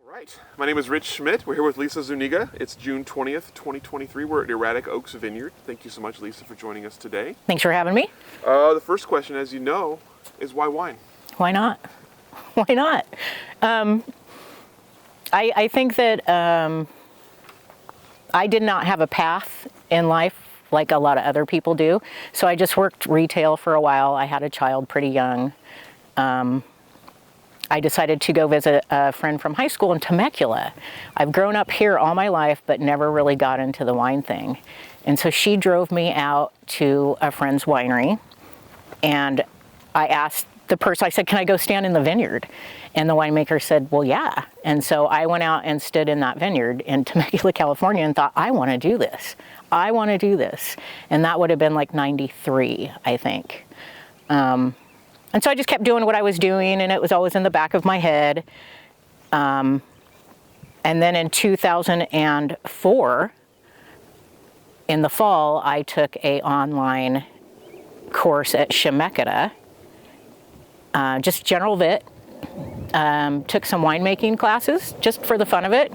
All right, my name is Rich Schmidt. We're here with Lisa Zuniga. It's June 20th, 2023. We're at Erratic Oaks Vineyard. Thank you so much, Lisa, for joining us today. Thanks for having me. The first question, as you know, is why wine? Why not? Why not? I think that I did not have a path in life like a lot of other people do. So I just worked retail for a while. I had a child pretty young. I decided to go visit a friend from high school in Temecula. I've grown up here all my life, but never really got into the wine thing. And so she drove me out to a friend's winery, and I asked the person, I said, can I go stand in the vineyard? And the winemaker said, well, yeah. And so I went out and stood in that vineyard in Temecula, California, and thought, I want to do this. I want to do this. And that would have been like 93, I think. And so I just kept doing what I was doing, and it was always in the back of my head. And then in 2004, in the fall, I took an online course at Schmidt, just general vit. Took some winemaking classes just for the fun of it,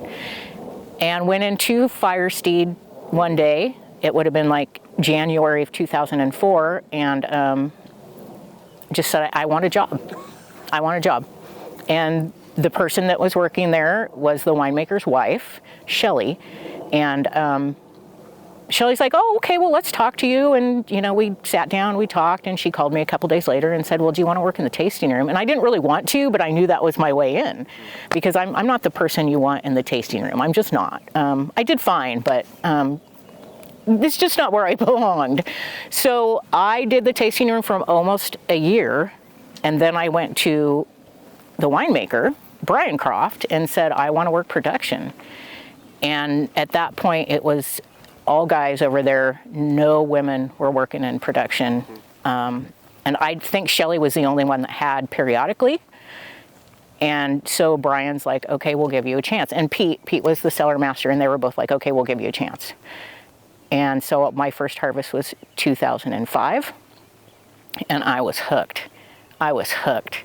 and went into Firesteed one day. It would have been like January of 2004, and just said, I want a job. I want a job. And the person that was working there was the winemaker's wife, Shelly. And Shelly's like, oh, okay, well, let's talk to you. And, you know, we sat down, we talked, and she called me a couple days later and said, well, do you want to work in the tasting room? And I didn't really want to, but I knew that was my way in, because I'm not the person you want in the tasting room. I'm just not. I did fine, but it's just not where I belonged. So I did the tasting room for almost a year, and then I went to the winemaker, Brian Croft, and said, I want to work production. And at that point, it was all guys over there. No women were working in production. And I think Shelly was the only one that had periodically. And so Brian's like, okay, we'll give you a chance. And Pete was the cellar master, and they were both like, okay, we'll give you a chance. And so my first harvest was 2005, and I was hooked. I was hooked.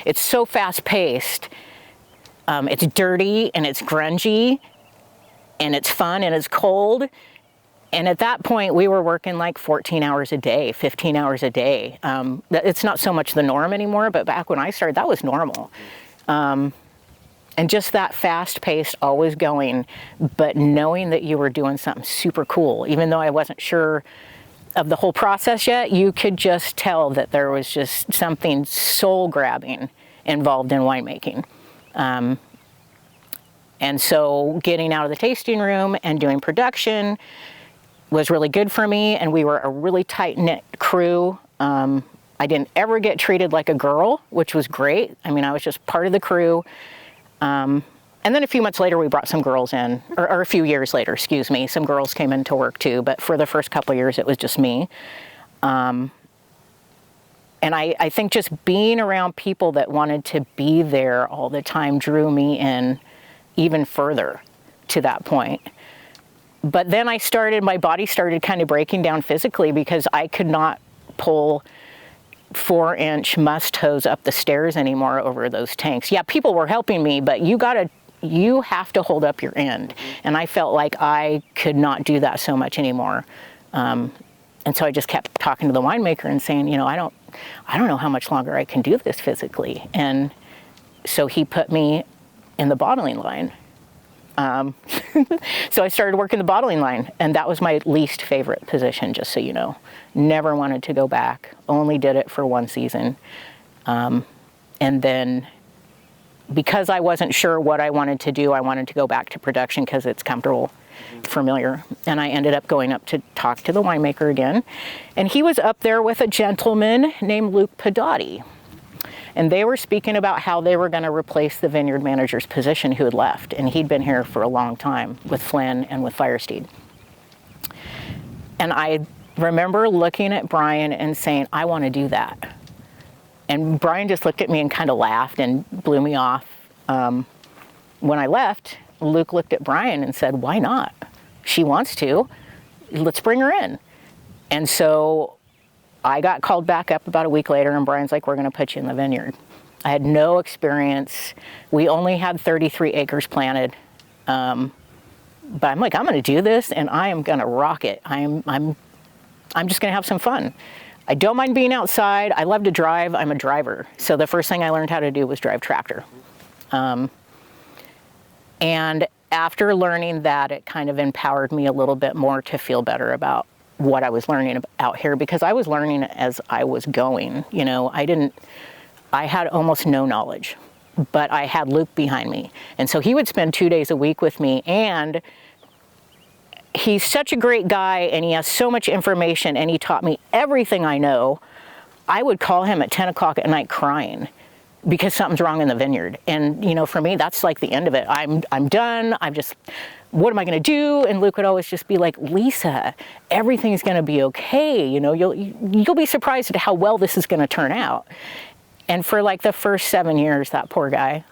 It's so fast paced. It's dirty, and it's grungy, and it's fun, and it's cold. And at that point, we were working like 14 hours a day, 15 hours a day. It's not so much the norm anymore, but back when I started, that was normal. And just that fast-paced, always going, but knowing that you were doing something super cool. Even though I wasn't sure of the whole process yet, you could just tell that there was just something soul-grabbing involved in winemaking. And so getting out of the tasting room and doing production was really good for me, and we were a really tight-knit crew. I didn't ever get treated like a girl, which was great. I mean, I was just part of the crew. And then a few months later, we brought some girls in, or a few years later, excuse me, some girls came in to work too, but for the first couple of years, it was just me. And I think just being around people that wanted to be there all the time drew me in even further to that point. But then my body started kind of breaking down physically, because I could not pull 4-inch must hose up the stairs anymore over those tanks. Yeah, people were helping me, but you have to hold up your end. And I felt like I could not do that so much anymore. And so I just kept talking to the winemaker and saying, you know, I don't know how much longer I can do this physically. And so he put me in the bottling line. So I started working the bottling line, and that was my least favorite position, just so you know. Never wanted to go back, only did it for one season. And then because I wasn't sure what I wanted to do, I wanted to go back to production because it's comfortable, familiar. And I ended up going up to talk to the winemaker again. And he was up there with a gentleman named Luke Pedotti. And they were speaking about how they were going to replace the vineyard manager's position who had left. And he'd been here for a long time with Flynn and with Firesteed. And I remember looking at Brian and saying, I want to do that. And Brian just looked at me and kind of laughed and blew me off. When I left, Luke looked at Brian and said, why not? She wants to. Let's bring her in. And so I got called back up about a week later, and Brian's like, we're going to put you in the vineyard. I had no experience. We only had 33 acres planted. But I'm like, I'm going to do this, and I am going to rock it. I'm just going to have some fun. I don't mind being outside. I love to drive. I'm a driver. So the first thing I learned how to do was drive tractor. And after learning that, it kind of empowered me a little bit more to feel better about what I was learning out here, because I was learning as I was going. You know, I had almost no knowledge, but I had Luke behind me. And so he would spend 2 days a week with me, and he's such a great guy, and he has so much information, and he taught me everything I know. I would call him at 10 o'clock at night crying because something's wrong in the vineyard. And, you know, for me, that's like the end of it. I'm done. What am I going to do? And Luke would always just be like, Lisa, everything's going to be okay. You know, you'll be surprised at how well this is going to turn out. And for like the first 7 years, that poor guy,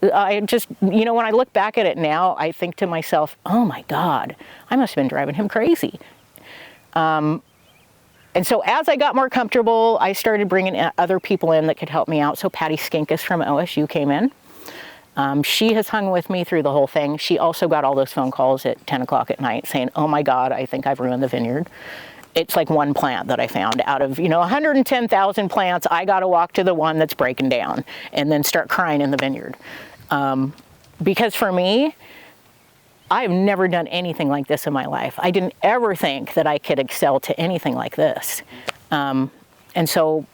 I just, you know, when I look back at it now, I think to myself, oh my God, I must have been driving him crazy. And so as I got more comfortable, I started bringing other people in that could help me out. So Patty Skinkus from OSU came in. She has hung with me through the whole thing. She also got all those phone calls at 10 o'clock at night saying, oh my God, I think I've ruined the vineyard. It's like one plant that I found out of, 110,000 plants. I got to walk to the one that's breaking down and then start crying in the vineyard. Because for me, I've never done anything like this in my life. I didn't ever think that I could excel to anything like this. And so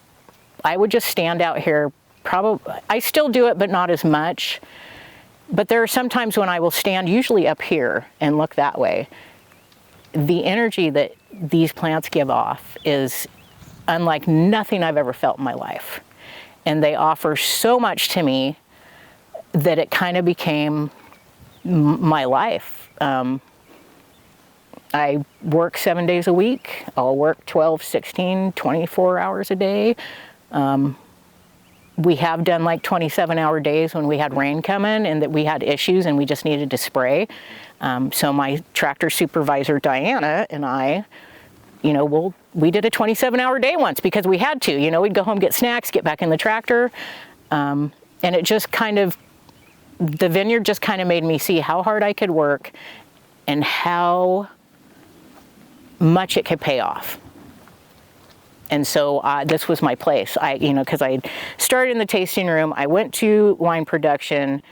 I would just stand out here. Probably, I still do it, but not as much. But there are some times when I will stand, usually up here, and look that way. The energy that these plants give off is unlike nothing I've ever felt in my life. And they offer so much to me that it kind of became my life. I work 7 days a week. I'll work 12, 16, 24 hours a day. We have done like 27-hour days when we had rain coming and that we had issues and we just needed to spray. So my tractor supervisor, Diana, and I, we did a 27-hour day once because we had to. We'd go home, get snacks, get back in the tractor. And it just the vineyard just kind of made me see how hard I could work and how much it could pay off. And so this was my place. Because I started in the tasting room, I went to wine production,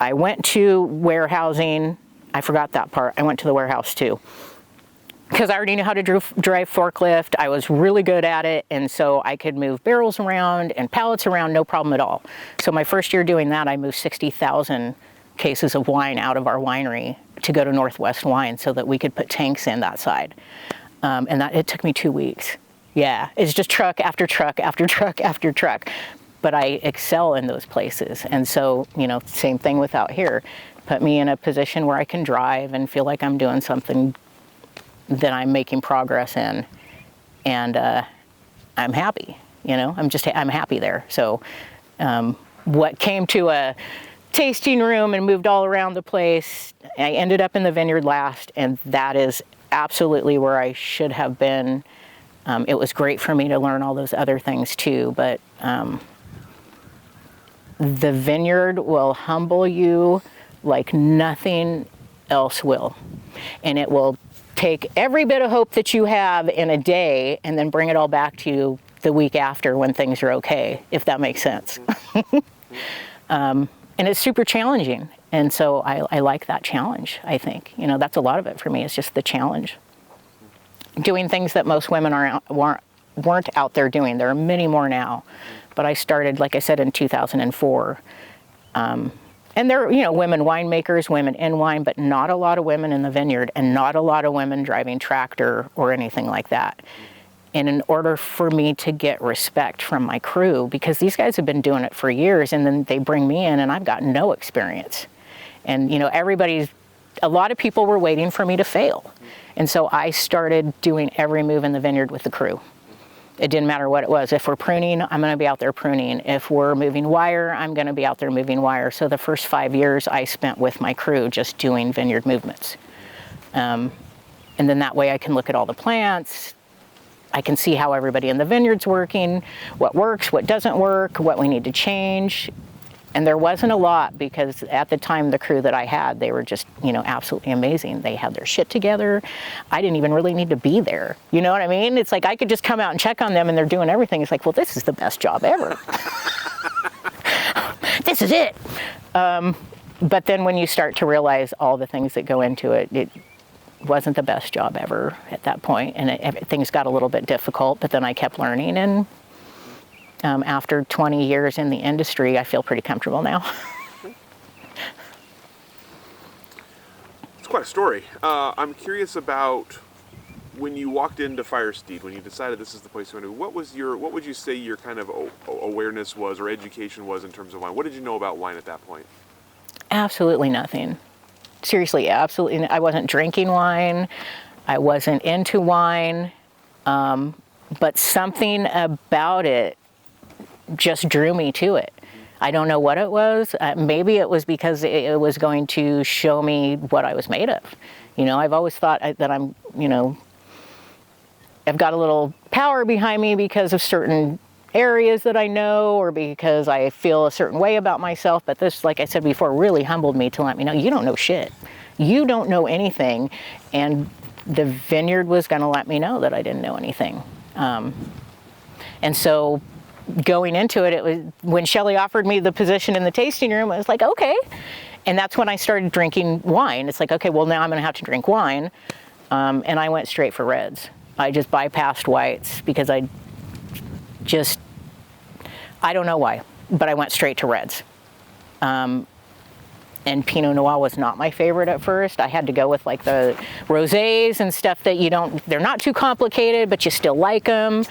I went to warehousing. I forgot that part. I went to the warehouse too. Because I already knew how to drive forklift. I was really good at it, and so I could move barrels around and pallets around, no problem at all. So my first year doing that, I moved 60,000 cases of wine out of our winery to go to Northwest Wine so that we could put tanks in that side. And it took me 2 weeks. Yeah, it's just truck after truck after truck after truck. But I excel in those places. And so, same thing with out here. Put me in a position where I can drive and feel like I'm doing something that I'm making progress in, and I'm happy. I'm happy there. So, what came to a tasting room and moved all around the place, I ended up in the vineyard last, and that is absolutely where I should have been. It was great for me to learn all those other things too, but the vineyard will humble you like nothing else will, and it will take every bit of hope that you have in a day and then bring it all back to you the week after when things are okay, if that makes sense. And it's super challenging. And so I like that challenge, I think. That's a lot of it for me. It's just the challenge. Doing things that most women weren't out there doing. There are many more now. But I started, like I said, in 2004. And there are, women winemakers, women in wine, but not a lot of women in the vineyard and not a lot of women driving tractor or anything like that. And in order for me to get respect from my crew, because these guys have been doing it for years, and then they bring me in and I've got no experience. And, a lot of people were waiting for me to fail. And so I started doing every move in the vineyard with the crew. It didn't matter what it was. If we're pruning, I'm going to be out there pruning. If we're moving wire, I'm going to be out there moving wire. So the first 5 years I spent with my crew just doing vineyard movements. And then that way I can look at all the plants. I can see how everybody in the vineyard's working, what works, what doesn't work, what we need to change. And there wasn't a lot, because at the time, the crew that I had, they were just, absolutely amazing. They had their shit together. I didn't even really need to be there. You know what I mean? It's like I could just come out and check on them and they're doing everything. It's like, well, this is the best job ever. This is it. But then when you start to realize all the things that go into it, it wasn't the best job ever at that point. And things got a little bit difficult, but then I kept learning. And after 20 years in the industry, I feel pretty comfortable now. It's quite a story. I'm curious about when you walked into Firesteed, when you decided this is the place you want to. What would you say your kind of awareness was or education was in terms of wine? What did you know about wine at that point? Absolutely nothing. Seriously, absolutely. I wasn't drinking wine. I wasn't into wine. But something about it just drew me to it. I don't know what it was. Maybe it was because it was going to show me what I was made of. I've always thought that I'm, I've got a little power behind me because of certain areas that I know, or because I feel a certain way about myself. But this, like I said before, really humbled me to let me know, you don't know shit. You don't know anything. And the vineyard was going to let me know that I didn't know anything. And so going into it, it was when Shelley offered me the position in the tasting room, I was like, okay. And that's when I started drinking wine. It's like, okay, well, now I'm going to have to drink wine. And I went straight for reds. I just bypassed whites because I don't know why, but I went straight to reds. And Pinot Noir was not my favorite at first. I had to go with like the rosés and stuff that they're not too complicated, but you still like them.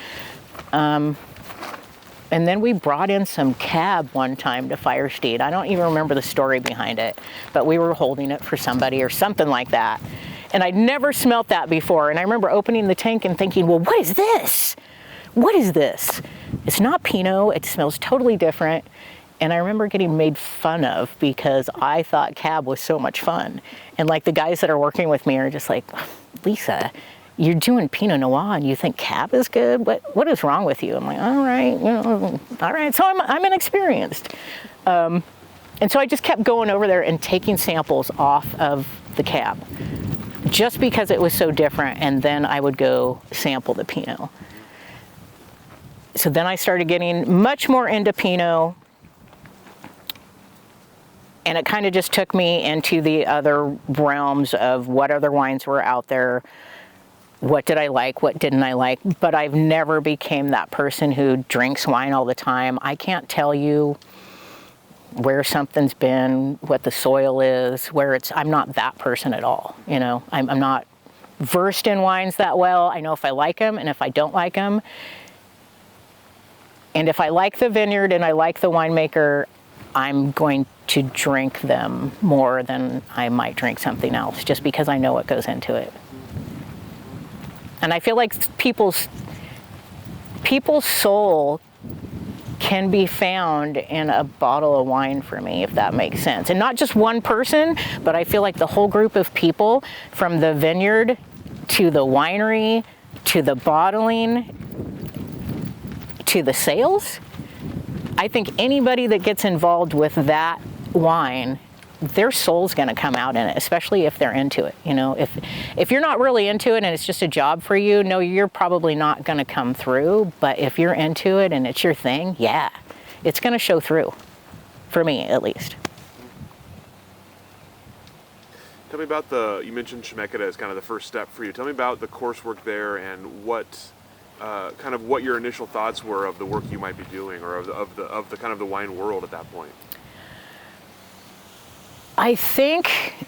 And then we brought in some cab one time to Firesteed. I don't even remember the story behind it, but we were holding it for somebody or something like that. And I'd never smelt that before. And I remember opening the tank and thinking, well, what is this? What is this? It's not Pinot. It smells totally different. And I remember getting made fun of because I thought cab was so much fun. And like the guys that are working with me are just like, Lisa, you're doing Pinot Noir and you think cab is good? What is wrong with you? I'm like, all right. So I'm inexperienced. And so I just kept going over there and taking samples off of the cab just because it was so different. And then I would go sample the Pinot. So then I started getting much more into Pinot. And it kind of just took me into the other realms of what other wines were out there. What did I like? What didn't I like? But I've never became that person who drinks wine all the time. I can't tell you where something's been, what the soil is, I'm not that person at all. I'm not versed in wines that well. I know if I like them and if I don't like them. And if I like the vineyard and I like the winemaker, I'm going to drink them more than I might drink something else, just because I know what goes into it. And I feel like people's soul can be found in a bottle of wine for me, if that makes sense. And not just one person, but I feel like the whole group of people, from the vineyard to the winery to the bottling to the sales. I think anybody that gets involved with that wine, their soul's going to come out in it, especially if they're into it. If you're not really into it and it's just a job for you, no, you're probably not going to come through. But if you're into it and it's your thing, yeah, it's going to show through, for me at least. Tell me about you mentioned Schmidt as kind of the first step for you. Tell me about the coursework there and what your initial thoughts were of the work you might be doing, or of the kind of the wine world at that point. I think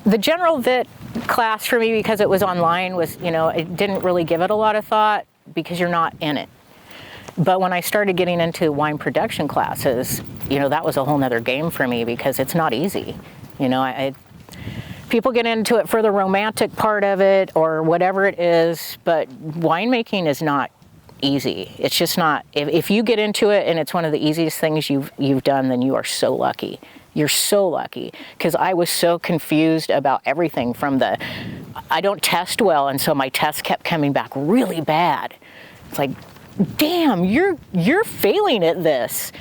the general Vit class for me, because it was online, was, it didn't really give it a lot of thought because you're not in it. But when I started getting into wine production classes, that was a whole nother game for me because it's not easy. People get into it for the romantic part of it or whatever it is, but winemaking is not easy. It's just not. If you get into it and it's one of the easiest things you've done, then you are so lucky. You're so lucky, because I was so confused about everything from I don't test well, and so my tests kept coming back really bad. It's like, damn, you're failing at this.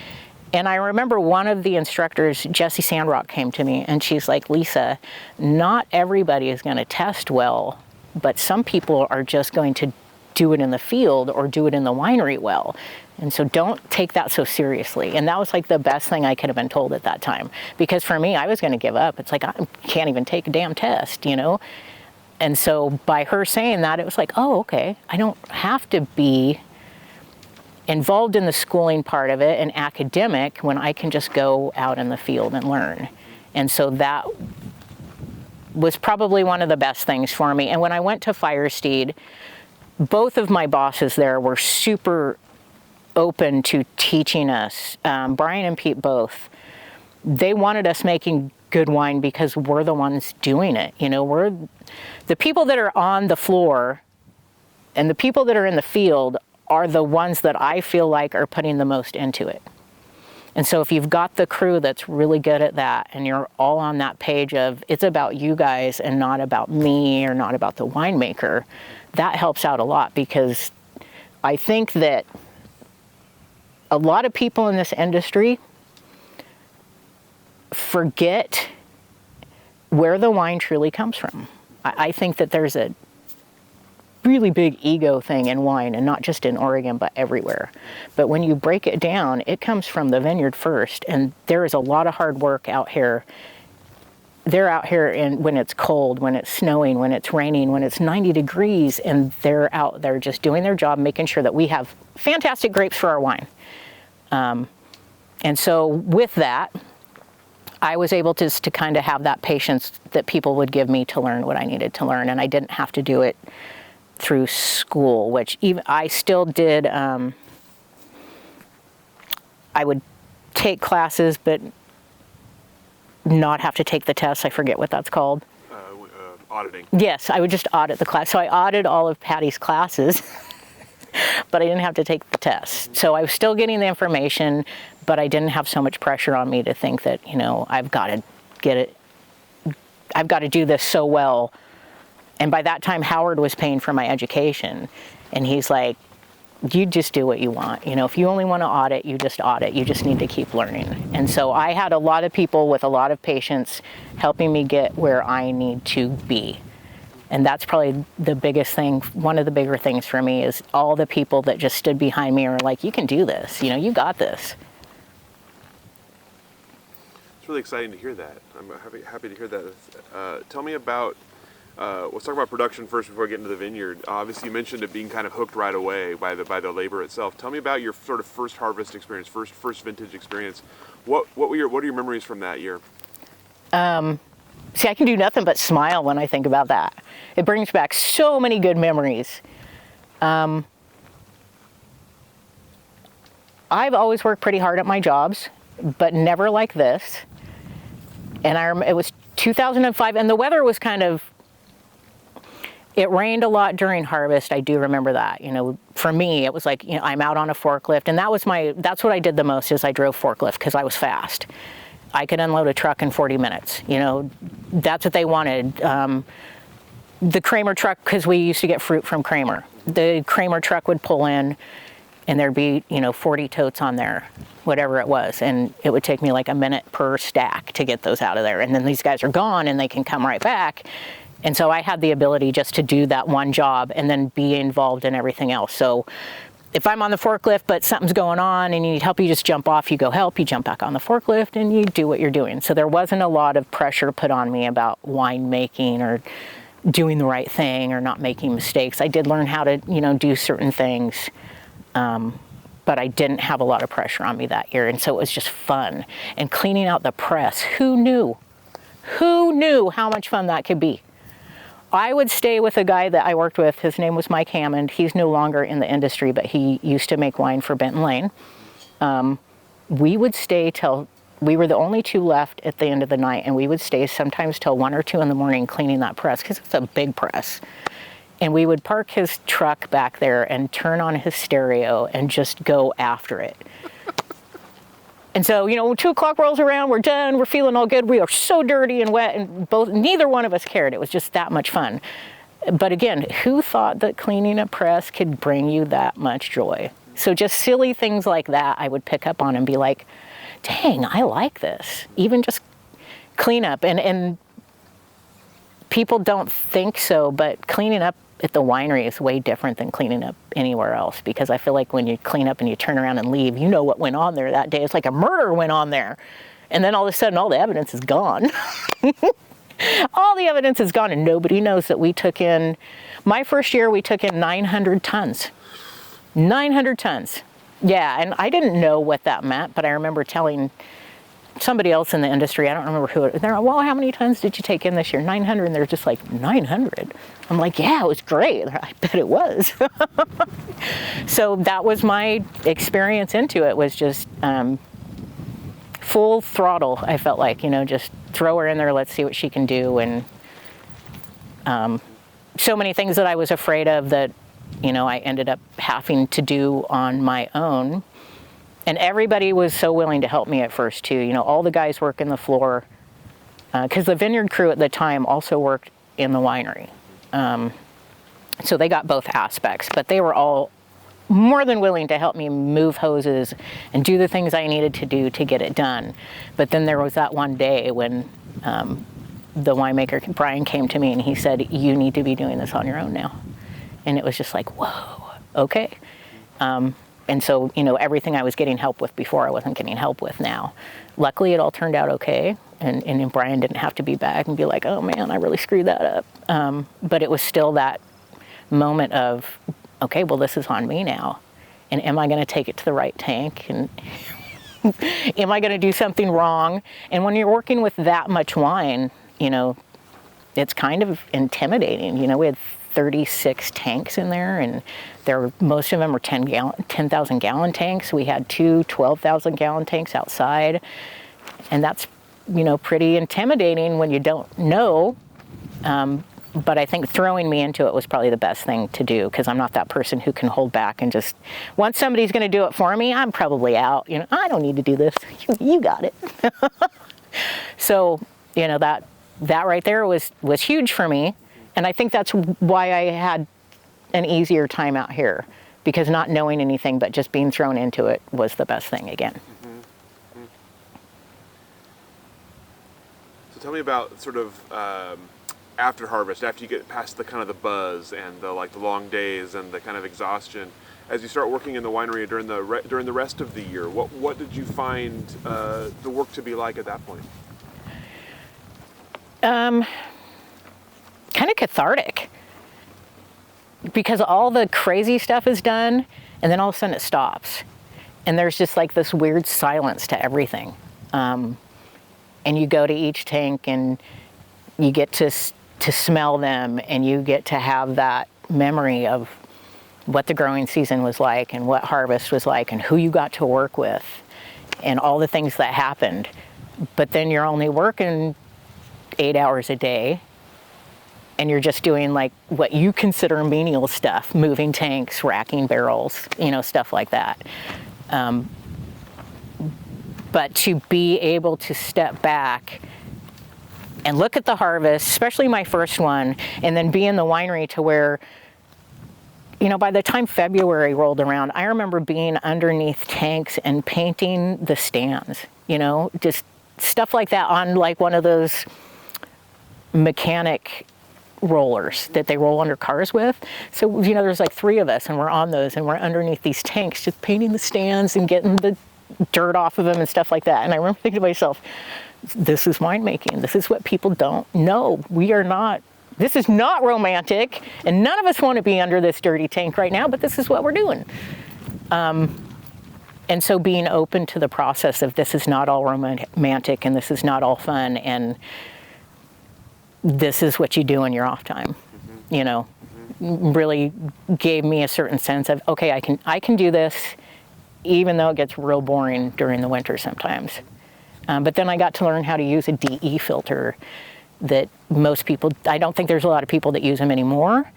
And I remember one of the instructors, Jessie Sandrock, came to me and she's like, Lisa, not everybody is going to test well, but some people are just going to do it in the field or do it in the winery well. And so don't take that so seriously. And that was like the best thing I could have been told at that time. Because for me, I was going to give up. It's like, I can't even take a damn test, you know? And so by her saying that, it was like, oh, okay, I don't have to be involved in the schooling part of it and academic when I can just go out in the field and learn. And so that was probably one of the best things for me. And when I went to Firesteed, both of my bosses there were super open to teaching us. Brian and Pete both. They wanted us making good wine because we're the ones doing it. You know, we're the people that are on the floor, and the people that are in the field are the ones that I feel like are putting the most into it. And so if you've got the crew that's really good at that, and you're all on that page of it's about you guys and not about me or not about the winemaker, that helps out a lot, because I think that a lot of people in this industry forget where the wine truly comes from. I think that there's a really big ego thing in wine, and not just in Oregon, but everywhere. But when you break it down, it comes from the vineyard first, and there is a lot of hard work out here. They're out here when it's cold, when it's snowing, when it's raining, when it's 90 degrees, and they're out there just doing their job, making sure that we have fantastic grapes for our wine. And so with that, I was able to kind of have that patience that people would give me to learn what I needed to learn, and I didn't have to do it through school, which even I still did. I would take classes, but not have to take the tests. I forget what that's called. Auditing. Yes, I would just audit the class. So I audited all of Patty's classes, but I didn't have to take the tests. So I was still getting the information, but I didn't have so much pressure on me to think that, you know, I've got to get it. I've got to do this so well. And by that time, Howard was paying for my education. And he's like, you just do what you want. You know, if you only want to audit, you just audit. You just need to keep learning. And so I had a lot of people with a lot of patience helping me get where I need to be. And that's probably the biggest thing. One of the bigger things for me is all the people that just stood behind me and were like, you can do this. You know, you got this. It's really exciting to hear that. I'm happy to hear that. Tell me about, let's talk about production first before we get into the vineyard. Obviously, you mentioned it being kind of hooked right away by the labor itself. Tell me about your sort of first harvest experience, first vintage experience. What are your memories from that year? See, I can do nothing but smile when I think about that. It brings back so many good memories. I've always worked pretty hard at my jobs, but never like this. And it was 2005, and the weather was kind of, it rained a lot during harvest. I do remember that. You know, for me, it was like, you know, I'm out on a forklift, and that's what I did the most, is I drove forklift because I was fast. I could unload a truck in 40 minutes. You know, that's what they wanted. The Kramer truck, because we used to get fruit from Kramer. The Kramer truck would pull in, and there'd be, you know, 40 totes on there, whatever it was. And it would take me like a minute per stack to get those out of there. And then these guys are gone, and they can come right back. And so I had the ability just to do that one job and then be involved in everything else. So if I'm on the forklift, but something's going on and you need help, you just jump off, you go help, you jump back on the forklift, and you do what you're doing. So there wasn't a lot of pressure put on me about winemaking or doing the right thing or not making mistakes. I did learn how to, you know, do certain things, but I didn't have a lot of pressure on me that year. And so it was just fun. And cleaning out the press, who knew? Who knew how much fun that could be? I would stay with a guy that I worked with. His name was Mike Hammond. He's no longer in the industry, but he used to make wine for Benton Lane. We would stay till, we were the only two left at the end of the night, and we would stay sometimes till 1 or 2 in the morning cleaning that press, because it's a big press. And we would park his truck back there and turn on his stereo and just go after it. And so, when 2 o'clock rolls around, we're done, we're feeling all good. We are so dirty and wet, and neither one of us cared. It was just that much fun. But again, who thought that cleaning a press could bring you that much joy? So just silly things like that I would pick up on and be like, dang, I like this. Even just clean up. And people don't think so, but cleaning up at the winery is way different than cleaning up anywhere else, because I feel like when you clean up and you turn around and leave, you know what went on there that day. It's like a murder went on there. And then all of a sudden, all the evidence is gone. All the evidence is gone, and nobody knows that we took in, my first year, we took in 900 tons. 900 tons. Yeah, and I didn't know what that meant, but I remember telling somebody else in the industry, I don't remember who, they're like, well, how many tons did you take in this year? 900, and they're just like, 900? I'm like, yeah, it was great. I bet it was. So that was my experience into it, was just full throttle, I felt like, just throw her in there, let's see what she can do. And so many things that I was afraid of that, I ended up having to do on my own. And everybody was so willing to help me at first too. All the guys working the floor, because the vineyard crew at the time also worked in the winery. So they got both aspects, but they were all more than willing to help me move hoses and do the things I needed to do to get it done. But then there was that one day when the winemaker, Brian, came to me and he said, you need to be doing this on your own now. And it was just like, whoa, okay. And so, everything I was getting help with before, I wasn't getting help with now. Luckily, it all turned out okay. And Brian didn't have to be back and be like, oh man, I really screwed that up. But it was still that moment of, okay, well, this is on me now. And am I going to take it to the right tank? And am I going to do something wrong? And when you're working with that much wine, it's kind of intimidating. We had 36 tanks in there, and most of them were 10,000 gallon tanks. We had 2 12,000 gallon tanks outside, and that's pretty intimidating when you don't know. But I think throwing me into it was probably the best thing to do, because I'm not that person who can hold back and just, once somebody's going to do it for me, I'm probably out. I don't need to do this. You got it. So that right there was huge for me. And I think that's why I had an easier time out here, because not knowing anything but just being thrown into it was the best thing again. Mm-hmm. Mm-hmm. So tell me about sort of after harvest, after you get past the kind of the buzz and the long days and the kind of exhaustion, as you start working in the winery during the rest of the year, what did you find the work to be like at that point? Kind of cathartic, because all the crazy stuff is done, and then all of a sudden it stops, and there's just like this weird silence to everything. And you go to each tank and you get to smell them, and you get to have that memory of what the growing season was like and what harvest was like and who you got to work with and all the things that happened. But then you're only working 8 hours a day, and you're just doing like what you consider menial stuff, moving tanks, racking barrels, stuff like that. But to be able to step back and look at the harvest, especially my first one, and then be in the winery to where, by the time February rolled around, I remember being underneath tanks and painting the stands, just stuff like that on like one of those mechanic rollers that they roll under cars with. So, there's like 3 of us, and we're on those, and we're underneath these tanks just painting the stands and getting the dirt off of them and stuff like that. And I remember thinking to myself, this is winemaking. This is what people don't know. This is not romantic, and none of us want to be under this dirty tank right now, but this is what we're doing. And so being open to the process of this is not all romantic, and this is not all fun, and this is what you do in your off time, really gave me a certain sense of, okay, I can do this, even though it gets real boring during the winter sometimes. But then I got to learn how to use a DE filter that most people, I don't think there's a lot of people that use them anymore.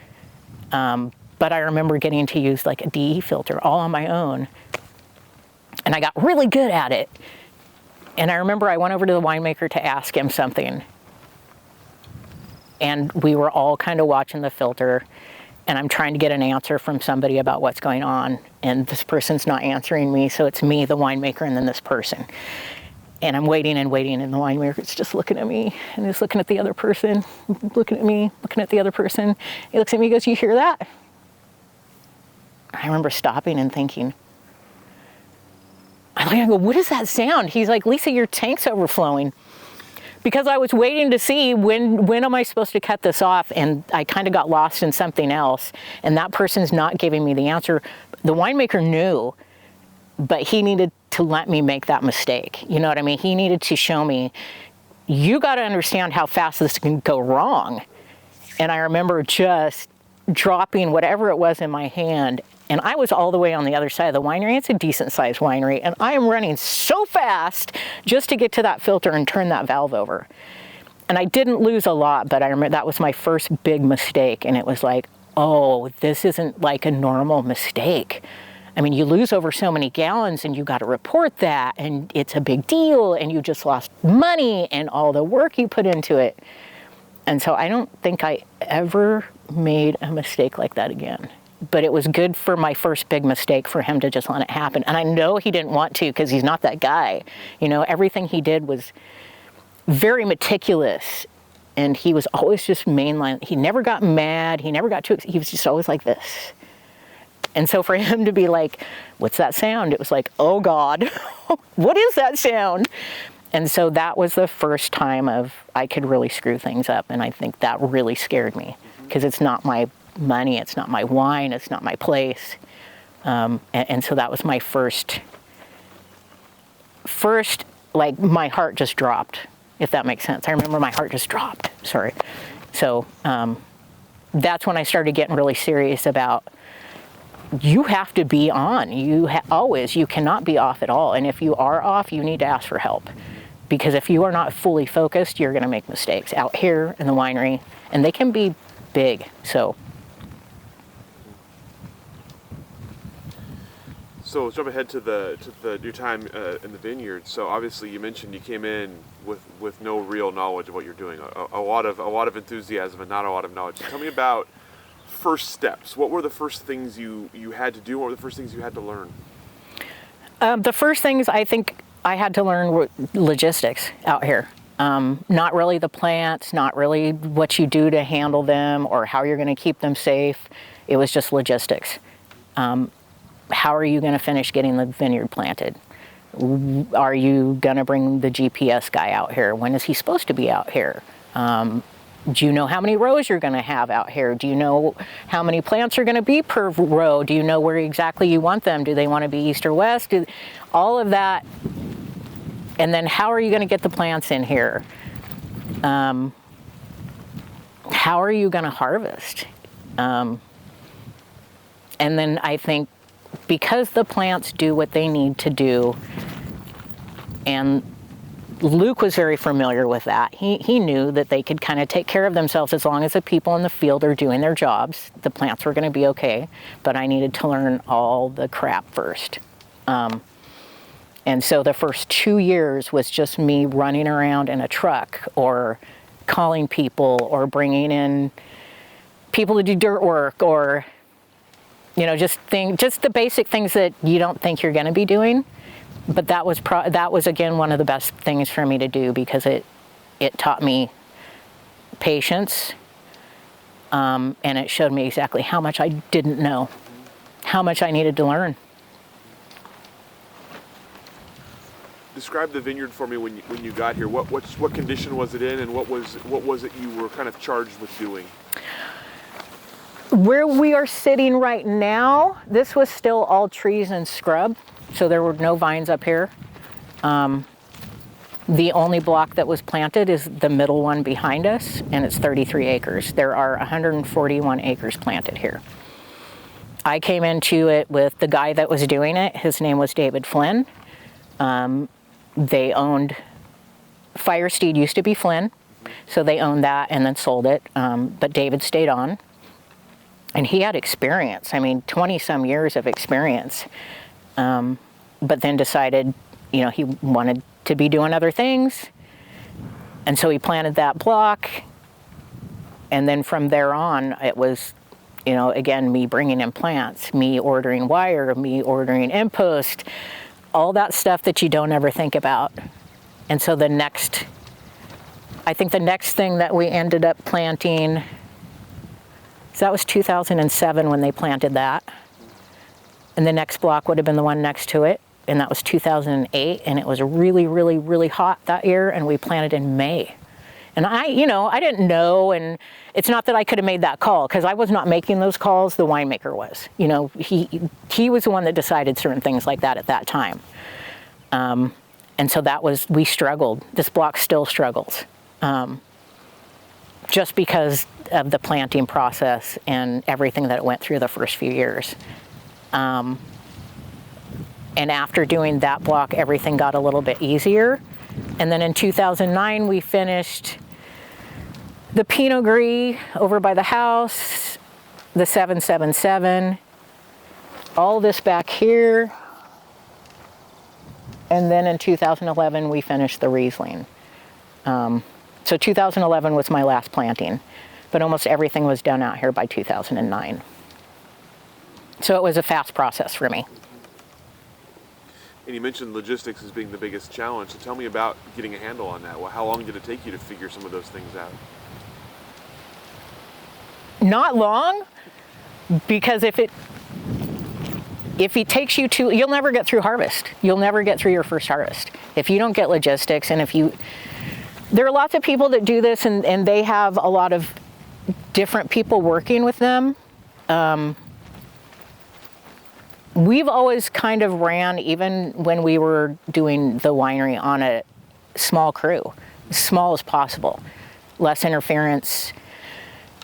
But I remember getting to use like a DE filter all on my own. And I got really good at it. And I remember I went over to the winemaker to ask him something. And we were all kind of watching the filter, and I'm trying to get an answer from somebody about what's going on. And this person's not answering me, so it's me, the winemaker, and then this person. And I'm waiting, and the winemaker's just looking at me, and he's looking at the other person, looking at me, looking at the other person. He looks at me, he goes, "You hear that?" I remember stopping and thinking, I go, "What is that sound?" He's like, "Lisa, your tank's overflowing." Because I was waiting to see when am I supposed to cut this off, and I kind of got lost in something else, and that person's not giving me the answer. The winemaker knew, but he needed to let me make that mistake. You know what I mean? He needed to show me, you got to understand how fast this can go wrong. And I remember just dropping whatever it was in my hand, and I was all the way on the other side of the winery. It's a decent sized winery, and I am running so fast just to get to that filter and turn that valve over. And I didn't lose a lot, but I remember that was my first big mistake, and it was like, oh, this isn't like a normal mistake. I mean, you lose over so many gallons, and you got to report that, and it's a big deal, and you just lost money and all the work you put into it. And so I don't think I ever made a mistake like that again. But it was good for my first big mistake for him to just let it happen. And I know he didn't want to, because he's not that guy. You know, everything he did was very meticulous. And he was always just mainline. He never got mad. He never got too, he was just always like this. And so for him to be like, "What's that sound?" It was like, oh God, what is that sound? And so that was the first time I could really screw things up. And I think that really scared me, because it's not my money, it's not my wine, it's not my place. And so that was my first, like, my heart just dropped, if that makes sense. I remember my heart just dropped, sorry. So that's when I started getting really serious about, you have to be on. You cannot be off at all. And if you are off, you need to ask for help. Because if you are not fully focused, you're going to make mistakes out here in the winery, and they can be big. So let's jump ahead to your time in the vineyard. So obviously, you mentioned you came in with no real knowledge of what you're doing, a lot of enthusiasm and not a lot of knowledge. So tell me about first steps. What were the first things you had to do? What were the first things you had to learn? The first things I think I had to learn were logistics out here. Not really the plants, not really what you do to handle them or how you're going to keep them safe. It was just logistics. How are you going to finish getting the vineyard planted? Are you going to bring the GPS guy out here? When is he supposed to be out here? Do you know how many rows you're going to have out here? Do you know how many plants are going to be per row? Do you know where exactly you want them? Do they want to be east or west? All of that. And then how are you going to get the plants in here? How are you going to harvest? And then I think, because the plants do what they need to do, and Luke was very familiar with that. He knew that they could kind of take care of themselves as long as the people in the field are doing their jobs. The plants were going to be okay, but I needed to learn all the crap first. And so the first 2 years was just me running around in a truck or calling people or bringing in people to do dirt work, or, you know, just the basic things that you don't think you're going to be doing. But that was again one of the best things for me to do, because it taught me patience, and it showed me exactly how much I didn't know, how much I needed to learn. Describe the vineyard for me when you got here. What condition was it in, and what was it you were kind of charged with doing? Where we are sitting right now, this was still all trees and scrub, so there were no vines up here. The only block that was planted is the middle one behind us, and it's 33 acres. There are 141 acres planted here. I came into it with the guy that was doing it. His name was David Flynn. They owned, Firesteed used to be Flynn, so they owned that and then sold it, but David stayed on. And he had experience, 20-some years of experience, but then decided, he wanted to be doing other things. And so he planted that block. And then from there on, it was, again, me bringing in plants, me ordering wire, me ordering impost, all that stuff that you don't ever think about. And so I think the next thing that we ended up planting, so that was 2007 when they planted that. And the next block would have been the one next to it. And that was 2008. And it was really, really, really hot that year. And we planted in May. And I didn't know. And it's not that I could have made that call, because I was not making those calls. The winemaker was. He was the one that decided certain things like that at that time. And so we struggled. This block still struggles. Just because of the planting process and everything that it went through the first few years. And after doing that block, everything got a little bit easier. And then in 2009, we finished the Pinot Gris over by the house, the 777, all this back here. And then in 2011, we finished the Riesling. So 2011 was my last planting, but almost everything was done out here by 2009. So it was a fast process for me. And you mentioned logistics as being the biggest challenge. So tell me about getting a handle on that. Well, how long did it take you to figure some of those things out? Not long, because if it takes you you'll never get through harvest. You'll never get through your first harvest. If you don't get logistics, and there are lots of people that do this, and they have a lot of different people working with them. We've always kind of ran, even when we were doing the winery, on a small crew, as small as possible. Less interference.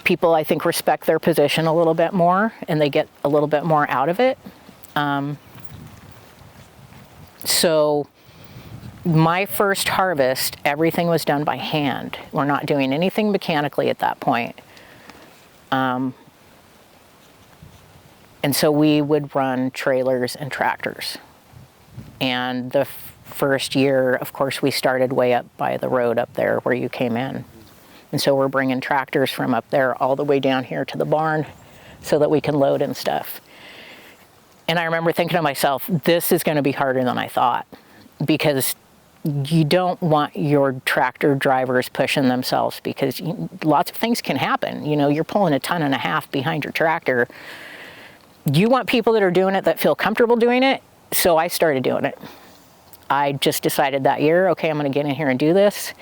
People, I think, respect their position a little bit more, and they get a little bit more out of it. So my first harvest, everything was done by hand. We're not doing anything mechanically at that point. And so we would run trailers and tractors. And the first year, of course, we started way up by the road up there where you came in. And so we're bringing tractors from up there all the way down here to the barn so that we can load and stuff. And I remember thinking to myself, this is going to be harder than I thought, because you don't want your tractor drivers pushing themselves, because lots of things can happen. You're pulling 1.5 tons behind your tractor. You want people that are doing it that feel comfortable doing it. So I started doing it. I just decided that year, okay, I'm going to get in here and do this.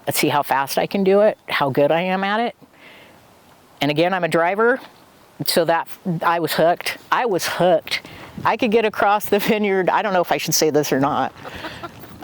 Let's see how fast I can do it, how good I am at it. And again, I'm a driver, so that I was hooked. I could get across the vineyard. I don't know if I should say this or not.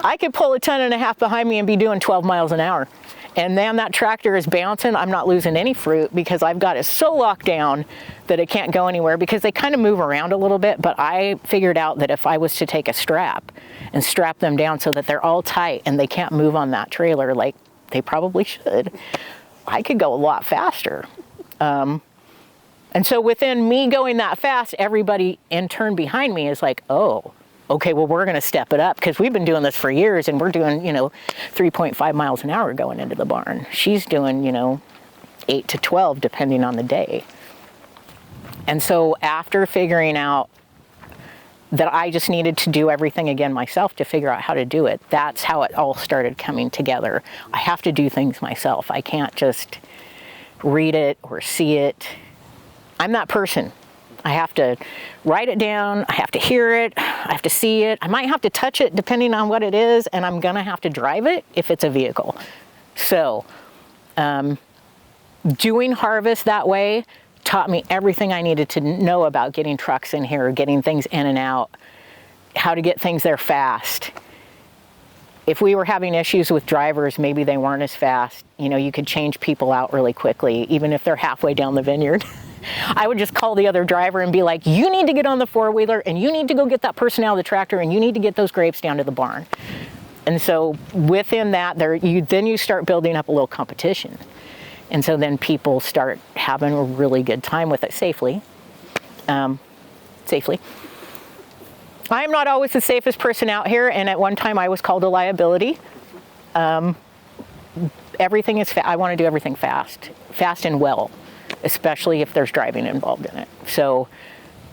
I could pull 1.5 tons behind me and be doing 12 miles an hour. And then that tractor is bouncing. I'm not losing any fruit, because I've got it so locked down that it can't go anywhere, because they kind of move around a little bit. But I figured out that if I was to take a strap and strap them down so that they're all tight and they can't move on that trailer like they probably should, I could go a lot faster. And so within me going that fast, everybody in turn behind me is like, oh, okay, well, we're going to step it up, because we've been doing this for years, and we're doing, 3.5 miles an hour going into the barn. She's doing, 8 to 12, depending on the day. And so after figuring out that I just needed to do everything again myself to figure out how to do it, that's how it all started coming together. I have to do things myself. I can't just read it or see it. I'm that person. I have to write it down, I have to hear it, I have to see it, I might have to touch it depending on what it is, and I'm gonna have to drive it if it's a vehicle. So, doing harvest that way taught me everything I needed to know about getting trucks in here, getting things in and out, how to get things there fast. If we were having issues with drivers, maybe they weren't as fast, you could change people out really quickly, even if they're halfway down the vineyard. I would just call the other driver and be like, you need to get on the four-wheeler, and you need to go get that person out of the tractor, and you need to get those grapes down to the barn. And so within that, you start building up a little competition. And so then people start having a really good time with it safely. I'm not always the safest person out here, and at one time I was called a liability. Everything is, I want to do everything fast and well, especially if there's driving involved in it. So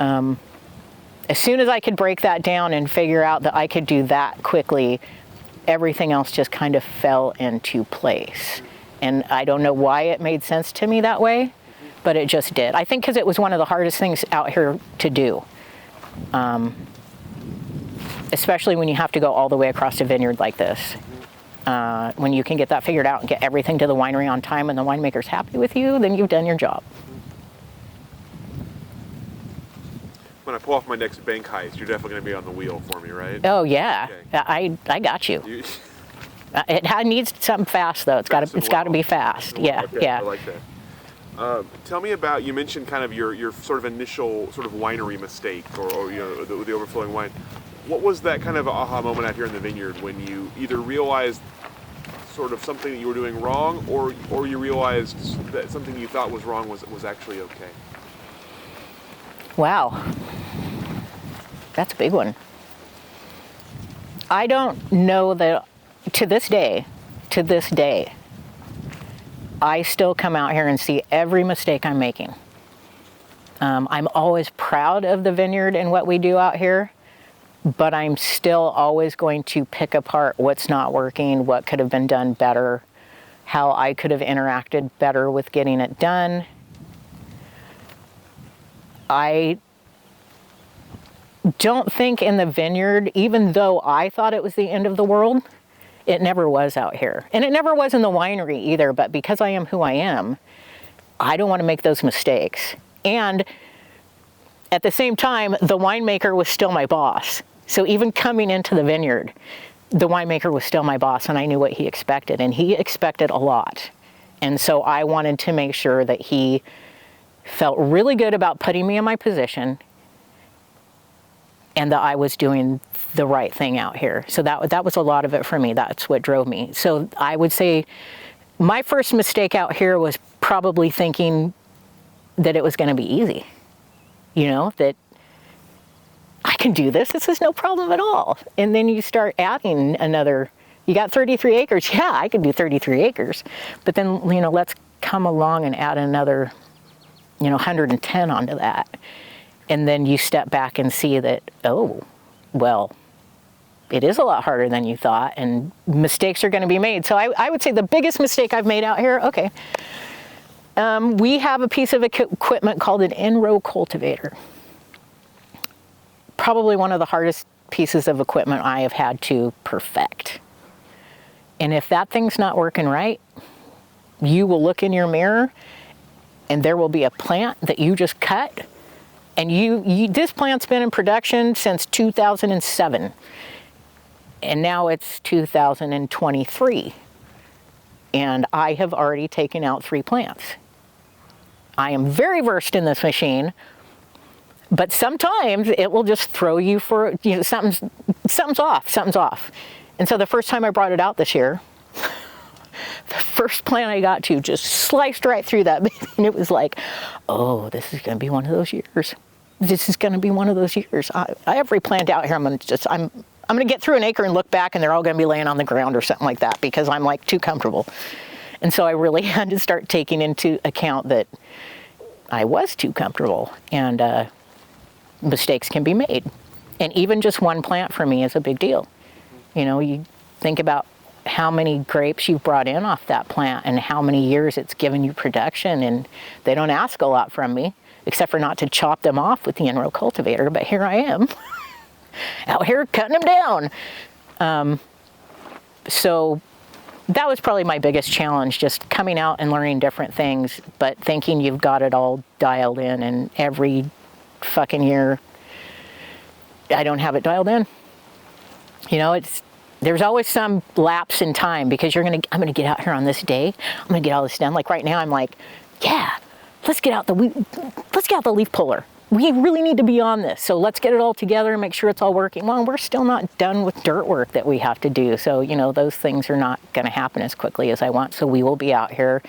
as soon as I could break that down and figure out that I could do that quickly, everything else just kind of fell into place. And I don't know why it made sense to me that way, but it just did. I think because it was one of the hardest things out here to do. Especially when you have to go all the way across a vineyard like this. When you can get that figured out and get everything to the winery on time and the winemaker's happy with you, then you've done your job. When I pull off my next bank heist, you're definitely going to be on the wheel for me, right? Oh yeah, okay. I got you. It needs something fast though. It's got to be fast. Yeah, okay, yeah. I like that. Tell me about, you mentioned kind of your sort of initial sort of winery mistake, or you know, the overflowing wine. What was that kind of aha moment out here in the vineyard when you either realized sort of something that you were doing wrong, or you realized that something you thought was wrong was actually okay? Wow, that's a big one. I don't know that to this day, I still come out here and see every mistake I'm making. I'm always proud of the vineyard and what we do out here, but I'm still always going to pick apart what's not working, what could have been done better, how I could have interacted better with getting it done. I don't think in the vineyard, even though I thought it was the end of the world, it never was out here. And it never was in the winery either, but because I am who I am, I don't want to make those mistakes. And at the same time, the winemaker was still my boss. So even coming into the vineyard, the winemaker was still my boss, and I knew what he expected, and he expected a lot. And so I wanted to make sure that he felt really good about putting me in my position and that I was doing the right thing out here. So that was a lot of it for me. That's what drove me. So I would say my first mistake out here was probably thinking that it was going to be easy. You know, that I can do this. This is no problem at all. And then you start adding another, you got 33 acres. Yeah, I can do 33 acres. But then, you know, let's come along and add another, 110 onto that. And then you step back and see that, oh, well, it is a lot harder than you thought, and mistakes are going to be made. So I would say the biggest mistake I've made out here, okay, we have a piece of equipment called an in-row cultivator. Probably one of the hardest pieces of equipment I have had to perfect. And if that thing's not working right, you will look in your mirror and there will be a plant that you just cut, and this plant's been in production since 2007. And now it's 2023. And I have already taken out 3 plants. I am very versed in this machine, but sometimes it will just throw you for, something's off. And so the first time I brought it out this year, the first plant I got to just sliced right through that, and it was like, oh, this is going to be one of those years. This is going to be one of those years. Every plant out here, I'm going to get through an acre and look back, and they're all going to be laying on the ground or something like that because I'm like too comfortable. And so I really had to start taking into account that I was too comfortable, and mistakes can be made. And even just one plant for me is a big deal. You think about how many grapes you've brought in off that plant and how many years it's given you production, and they don't ask a lot from me except for not to chop them off with the in-row cultivator, but here I am out here cutting them down. So that was probably my biggest challenge, just coming out and learning different things, but thinking you've got it all dialed in, and every fucking year I don't have it dialed in. There's always some lapse in time because I'm gonna get out here on this day. I'm gonna get all this done. Like right now, I'm like, yeah, let's get out the leaf puller. We really need to be on this. So let's get it all together and make sure it's all working. Well, we're still not done with dirt work that we have to do. So, those things are not gonna happen as quickly as I want. So we will be out here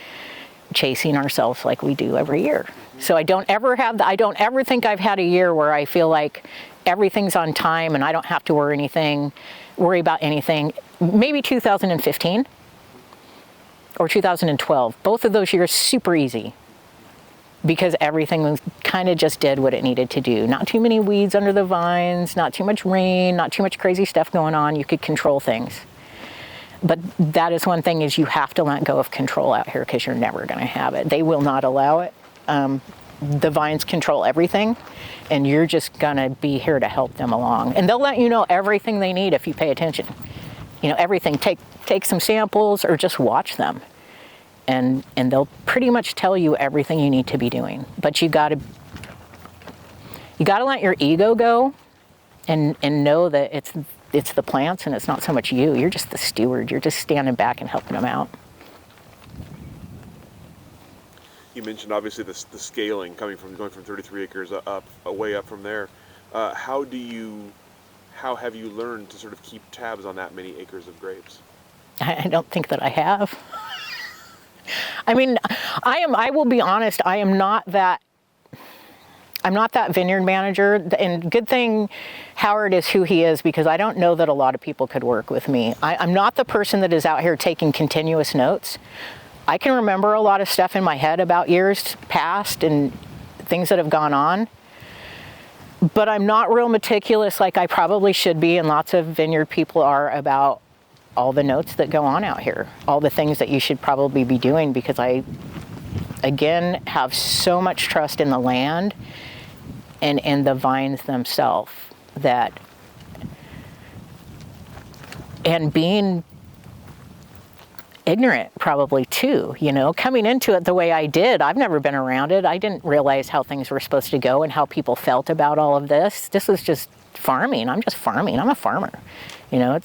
chasing ourselves like we do every year. So I don't ever think I've had a year where I feel like everything's on time and I don't have to worry about anything, maybe 2015 or 2012. Both of those years, super easy, because everything was kind of just did what it needed to do. Not too many weeds under the vines, not too much rain, not too much crazy stuff going on. You could control things. But that is one thing, is you have to let go of control out here, because you're never going to have it. They will not allow it. The vines control everything, and you're just going to be here to help them along. And they'll let you know everything they need if you pay attention. You know, everything. Take some samples or just watch them. And they'll pretty much tell you everything you need to be doing. But you got to let your ego go and know that it's the plants and it's not so much you. You're just the steward. You're just standing back and helping them out. You mentioned obviously the scaling going from 33 acres way up from there. How have you learned to sort of keep tabs on that many acres of grapes? I don't think that I have. I mean, I will be honest, I'm not that vineyard manager, and good thing Howard is who he is, because I don't know that a lot of people could work with me. I'm not the person that is out here taking continuous notes. I can remember a lot of stuff in my head about years past and things that have gone on, but I'm not real meticulous like I probably should be, and lots of vineyard people are, about all the notes that go on out here, all the things that you should probably be doing, because I, again, have so much trust in the land and in the vines themselves, and being ignorant probably too, you know, coming into it the way I did. I've never been around it. I didn't realize how things were supposed to go and how people felt about all of this. This was just farming. I'm just farming. I'm a farmer. You know,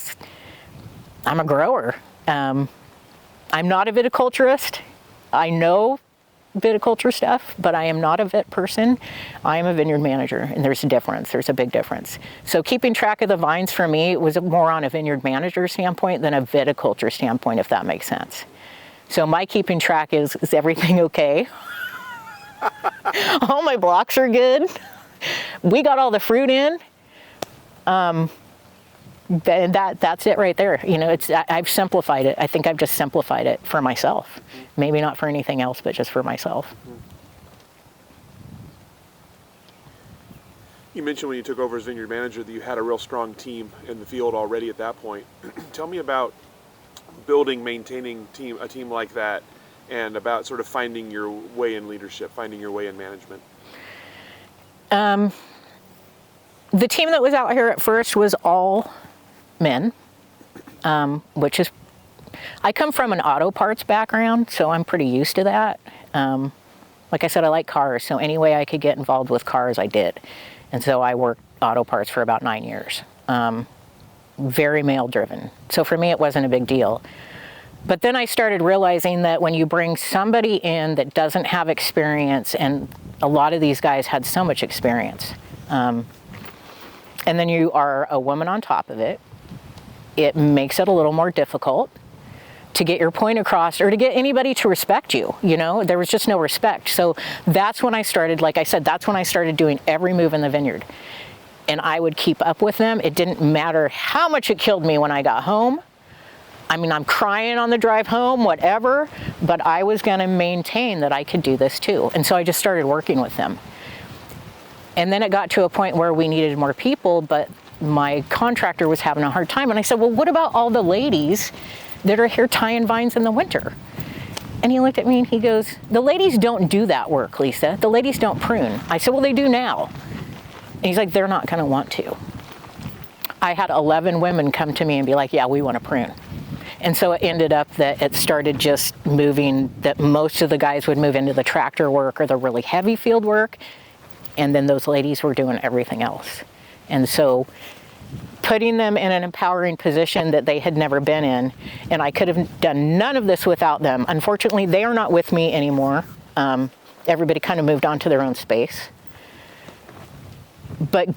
I'm a grower. I'm not a viticulturist. I know viticulture stuff, but I am not a vit person. I am a vineyard manager, and there's a difference. There's a big difference. So keeping track of the vines for me was more on a vineyard manager standpoint than a viticulture standpoint, if that makes sense. So my keeping track is everything okay? All my blocks are good. We got all the fruit in. That's it right there. You know, I've simplified it. I think I've just simplified it for myself. Maybe not for anything else, but just for myself. You mentioned when you took over as vineyard manager that you had a real strong team in the field already at that point. Tell me about maintaining a team like that, and about sort of finding your way in leadership, finding your way in management. The team that was out here at first was all men, which is, I come from an auto parts background, so I'm pretty used to that. Like I said, I like cars, so any way I could get involved with cars, I did. And so I worked auto parts for about 9 years. Very male driven. So for me, it wasn't a big deal. But then I started realizing that when you bring somebody in that doesn't have experience, and a lot of these guys had so much experience, and then you are a woman on top of it, it makes it a little more difficult to get your point across, or to get anybody to respect you. You know, there was just no respect. So that's when I started, like I said, that's when I started doing every move in the vineyard. And I would keep up with them. It didn't matter how much it killed me when I got home. I mean, I'm crying on the drive home, whatever, but I was gonna maintain that I could do this too. And so I just started working with them. And then it got to a point where we needed more people, but my contractor was having a hard time. And I said, well, what about all the ladies that are here tying vines in the winter? And he looked at me and he goes, the ladies don't do that work, Lisa. The ladies don't prune. I said, well, they do now. And he's like, they're not gonna want to. I had 11 women come to me and be like, yeah, we wanna prune. And so it ended up that it started just moving, that most of the guys would move into the tractor work or the really heavy field work. And then those ladies were doing everything else. And so putting them in an empowering position that they had never been in, and I could have done none of this without them. Unfortunately, they are not with me anymore. Everybody kind of moved on to their own space. But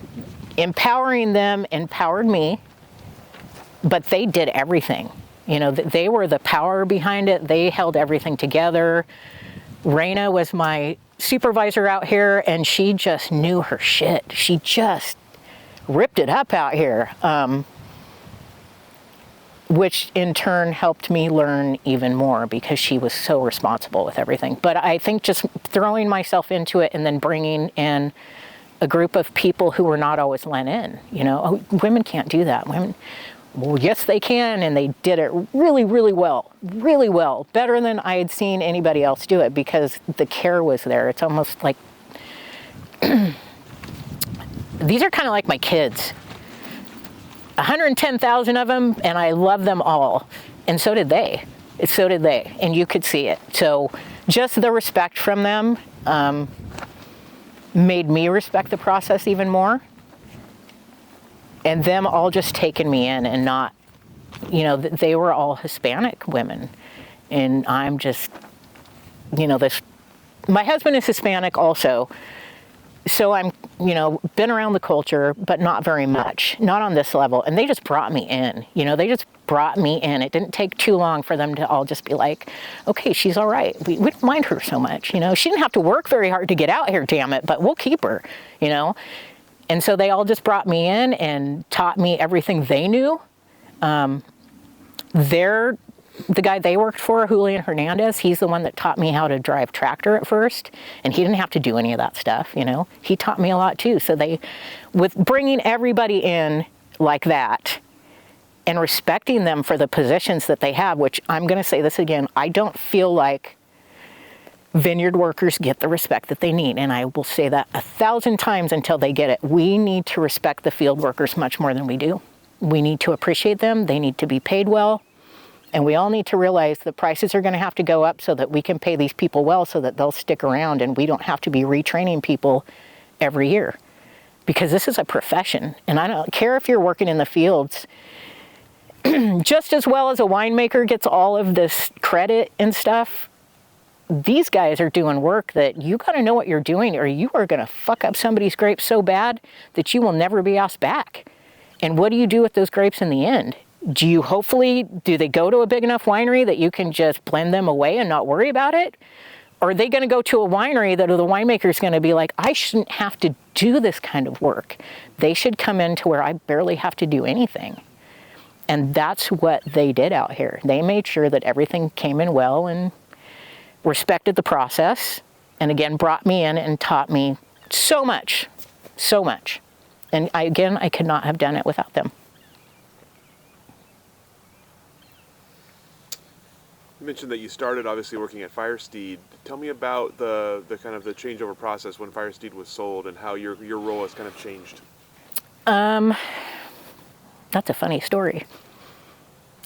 empowering them empowered me, but they did everything. You know, they were the power behind it. They held everything together. Raina was my supervisor out here, and she just knew her shit. She just ripped it up out here, which in turn helped me learn even more because she was so responsible with everything. But I think just throwing myself into it and then bringing in a group of people who were not always let in, oh, women can't do that. Women, well, yes, they can, and they did it really, really well, better than I had seen anybody else do it because the care was there. It's almost like, these are kind of like my kids. 110,000 of them, and I love them all. And so did they. And you could see it. So just the respect from them made me respect the process even more. And them all just taking me in and not, they were all Hispanic women. And I'm just, my husband is Hispanic also. So I'm, been around the culture, but not very much, not on this level. And they just brought me in, It didn't take too long for them to all just be like, okay, she's all right. We don't mind her so much, She didn't have to work very hard to get out here, damn it, but we'll keep her, And so they all just brought me in and taught me everything they knew. The guy they worked for, Julian Hernandez, he's the one that taught me how to drive tractor at first, and he didn't have to do any of that stuff, He taught me a lot too. So with bringing everybody in like that and respecting them for the positions that they have, which I'm going to say this again, I don't feel like vineyard workers get the respect that they need, and I will say that 1,000 times until they get it. We need to respect the field workers much more than we do. We need to appreciate them. They need to be paid well. And we all need to realize the prices are going to have to go up so that we can pay these people well so that they'll stick around and we don't have to be retraining people every year. Because this is a profession. And I don't care if you're working in the fields. Just as well as a winemaker gets all of this credit and stuff, these guys are doing work that you got to know what you're doing or you are going to fuck up somebody's grapes so bad that you will never be asked back. And what do you do with those grapes in the end? Do they go to a big enough winery that you can just blend them away and not worry about it? Or are they going to go to a winery that the winemaker is going to be like, I shouldn't have to do this kind of work. They should come in to where I barely have to do anything. And that's what they did out here. They made sure that everything came in well and respected the process. And again, brought me in and taught me so much. And I could not have done it without them. You mentioned that you started obviously working at Firesteed. Tell me about the kind of the changeover process when Firesteed was sold and how your role has kind of changed. That's a funny story.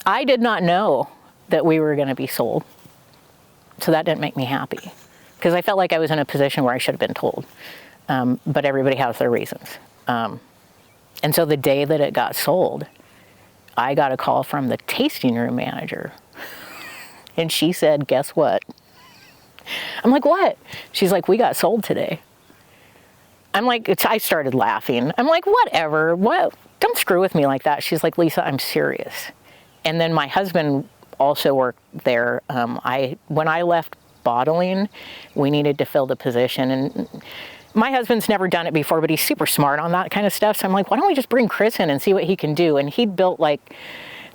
I did not know that we were going to be sold. So that didn't make me happy because I felt like I was in a position where I should have been told. But everybody has their reasons. And so the day that it got sold, I got a call from the tasting room manager. And she said, guess what? I'm like, what? She's like, we got sold today. I'm like, I started laughing. I'm like, whatever, what? Don't screw with me like that. She's like, Lisa, I'm serious. And then my husband also worked there. When I left bottling, we needed to fill the position. And my husband's never done it before, but he's super smart on that kind of stuff. So I'm like, why don't we just bring Chris in and see what he can do? And he'd built like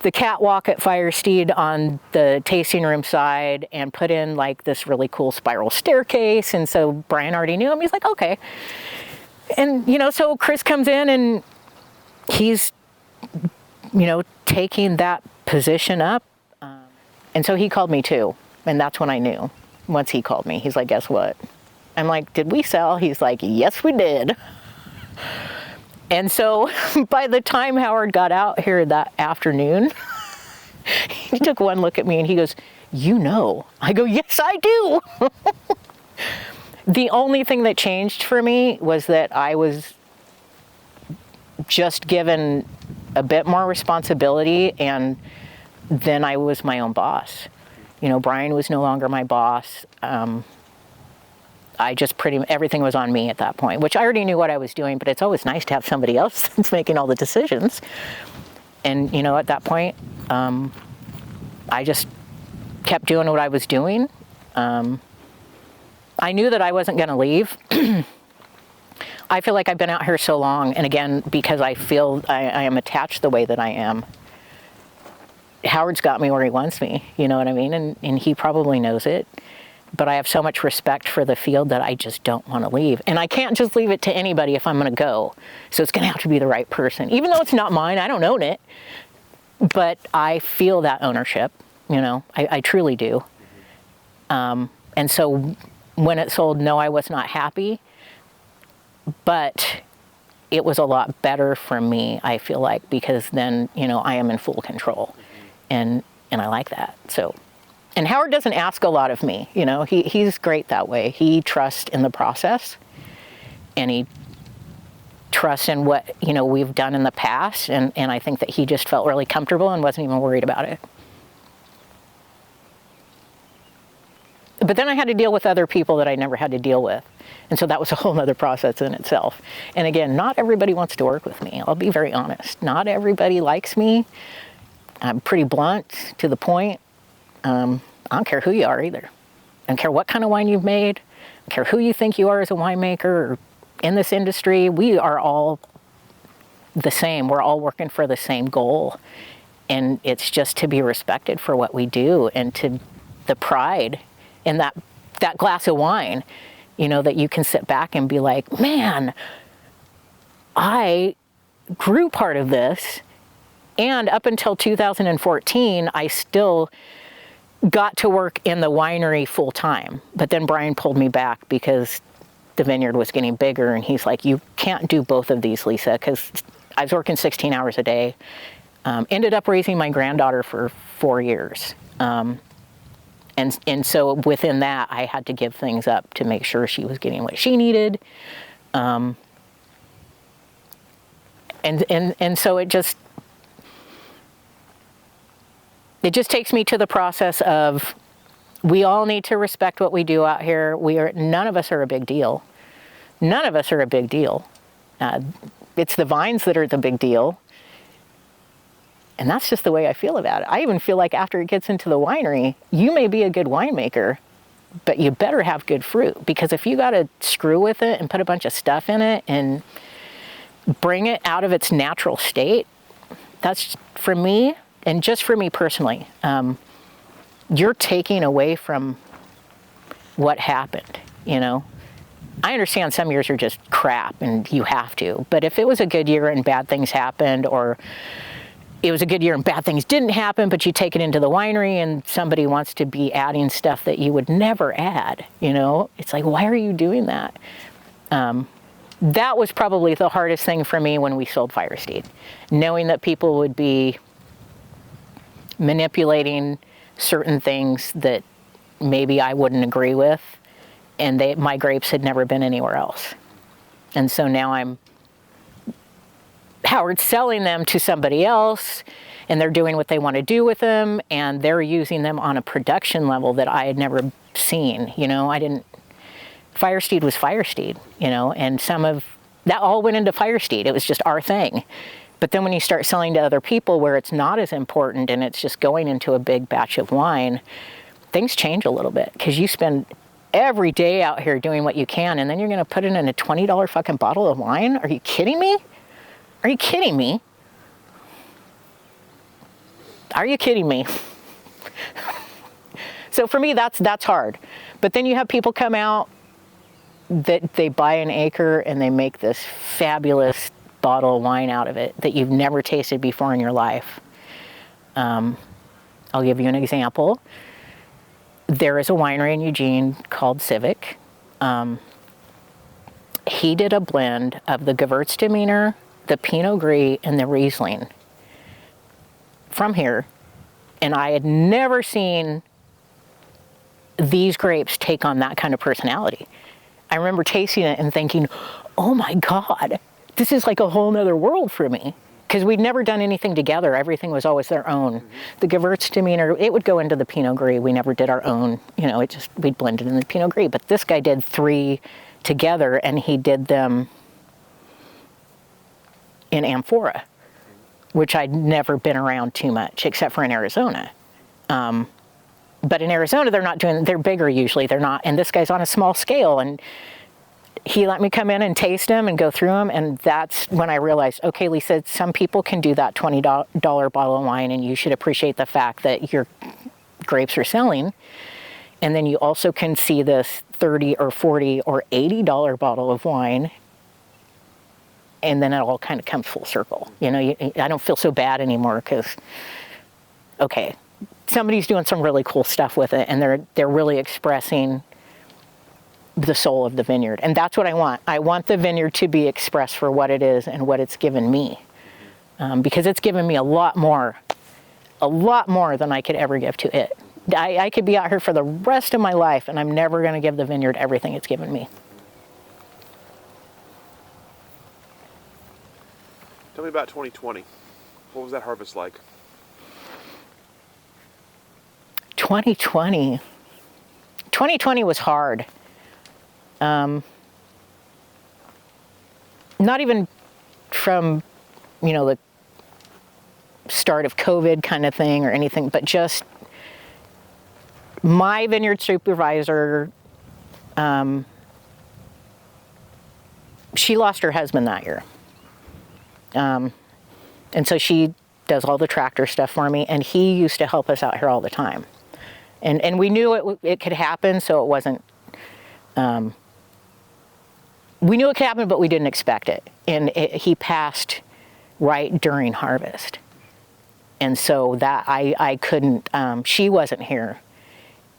the catwalk at Firesteed on the tasting room side and put in like this really cool spiral staircase. And so Brian already knew him. He's like, okay. And, so Chris comes in and he's, taking that position up. And so he called me too. And that's when I knew. Once he called me, he's like, guess what? I'm like, did we sell? He's like, yes, we did. And so by the time Howard got out here that afternoon, he took one look at me and he goes, I go, yes, I do. The only thing that changed for me was that I was just given a bit more responsibility, and then I was my own boss. Brian was no longer my boss. I just everything was on me at that point, which I already knew what I was doing, but it's always nice to have somebody else that's making all the decisions. And, at that point, I just kept doing what I was doing. I knew that I wasn't going to leave. I feel like I've been out here so long, and again, because I feel I am attached the way that I am, Howard's got me where he wants me, you know what I mean? And he probably knows it. But I have so much respect for the field that I just don't want to leave. And I can't just leave it to anybody if I'm going to go. So it's going to have to be the right person. Even though it's not mine, I don't own it. But I feel that ownership, you know, I truly do. And so when it sold, no, I was not happy. But it was a lot better for me, I feel like, because then, you know, I am in full control. And I like that, so. And Howard doesn't ask a lot of me, you know, he's great that way. He trusts in the process, and he trusts in what, you know, we've done in the past, and I think that he just felt really comfortable and wasn't even worried about it. But then I had to deal with other people that I never had to deal with, and so that was a whole other process in itself. And again, not everybody wants to work with me, I'll be very honest. Not everybody likes me. I'm pretty blunt, to the point. I don't care who you are either. I don't care what kind of wine you've made. I don't care who you think you are as a winemaker or in this industry. We are all the same. We're all working for the same goal. And it's just to be respected for what we do, and to the pride in that glass of wine, you know, that you can sit back and be like, man, I grew part of this. And up until 2014, I still got to work in the winery full time. But then Brian pulled me back because the vineyard was getting bigger, and he's like, you can't do both of these, Lisa, because I was working 16 hours a day. Ended up raising my granddaughter for 4 years. And so within that, I had to give things up to make sure she was getting what she needed. And so it just takes me to the process of, we all need to respect what we do out here. None of us are a big deal. None of us are a big deal. It's the vines that are the big deal. And that's just the way I feel about it. I even feel like after it gets into the winery, you may be a good winemaker, but you better have good fruit. Because if you got to screw with it and put a bunch of stuff in it and bring it out of its natural state, that's, for me, and just for me personally, you're taking away from what happened, you know? I understand some years are just crap and you have to, but if it was a good year and bad things happened, or it was a good year and bad things didn't happen, but you take it into the winery and somebody wants to be adding stuff that you would never add, you know? It's like, why are you doing that? That was probably the hardest thing for me when we sold Firesteed, knowing that people would be manipulating certain things that maybe I wouldn't agree with, and my grapes had never been anywhere else. And so now Howard's selling them to somebody else, and they're doing what they want to do with them, and they're using them on a production level that I had never seen, you know? Firesteed was Firesteed, you know, and some of that all went into Firesteed. It was just our thing. But then when you start selling to other people where it's not as important and it's just going into a big batch of wine, things change a little bit, because you spend every day out here doing what you can, and then you're going to put it in a $20 fucking bottle of wine? Are you kidding me? Are you kidding me? Are you kidding me? So for me, that's hard. But then you have people come out that they buy an acre and they make this fabulous bottle of wine out of it that you've never tasted before in your life. I'll give you an example. There is a winery in Eugene called Civic. He did a blend of the Gewürztraminer, the Pinot Gris, and the Riesling from here. And I had never seen these grapes take on that kind of personality. I remember tasting it and thinking, oh my God, this is like a whole nother world for me. Because we'd never done anything together. Everything was always their own. Mm-hmm. The Gewürztraminer, it would go into the Pinot Gris. We never did our own, you know, we'd blended in the Pinot Gris. But this guy did 3 together, and he did them in amphora, which I'd never been around too much, except for in Arizona. But in Arizona, they're bigger usually. They're not, and this guy's on a small scale, and he let me come in and taste them and go through them. And that's when I realized, okay, Lisa, some people can do that $20 bottle of wine, and you should appreciate the fact that your grapes are selling. And then you also can see this $30 or $40 or $80 bottle of wine, and then it all kind of comes full circle. You know, I don't feel so bad anymore because, okay, somebody's doing some really cool stuff with it, and they're really expressing the soul of the vineyard. And that's what I want. I want the vineyard to be expressed for what it is and what it's given me, because it's given me a lot more than I could ever give to it. I could be out here for the rest of my life, and I'm never going to give the vineyard everything it's given me. Tell me about 2020. What was that harvest like? 2020 was hard. Not even from, the start of COVID kind of thing or anything, but just my vineyard supervisor, she lost her husband that year. And so she does all the tractor stuff for me, and he used to help us out here all the time. And we knew it could happen, so it wasn't, we knew it could happen, but we didn't expect it. And he passed right during harvest. And so that I couldn't, she wasn't here,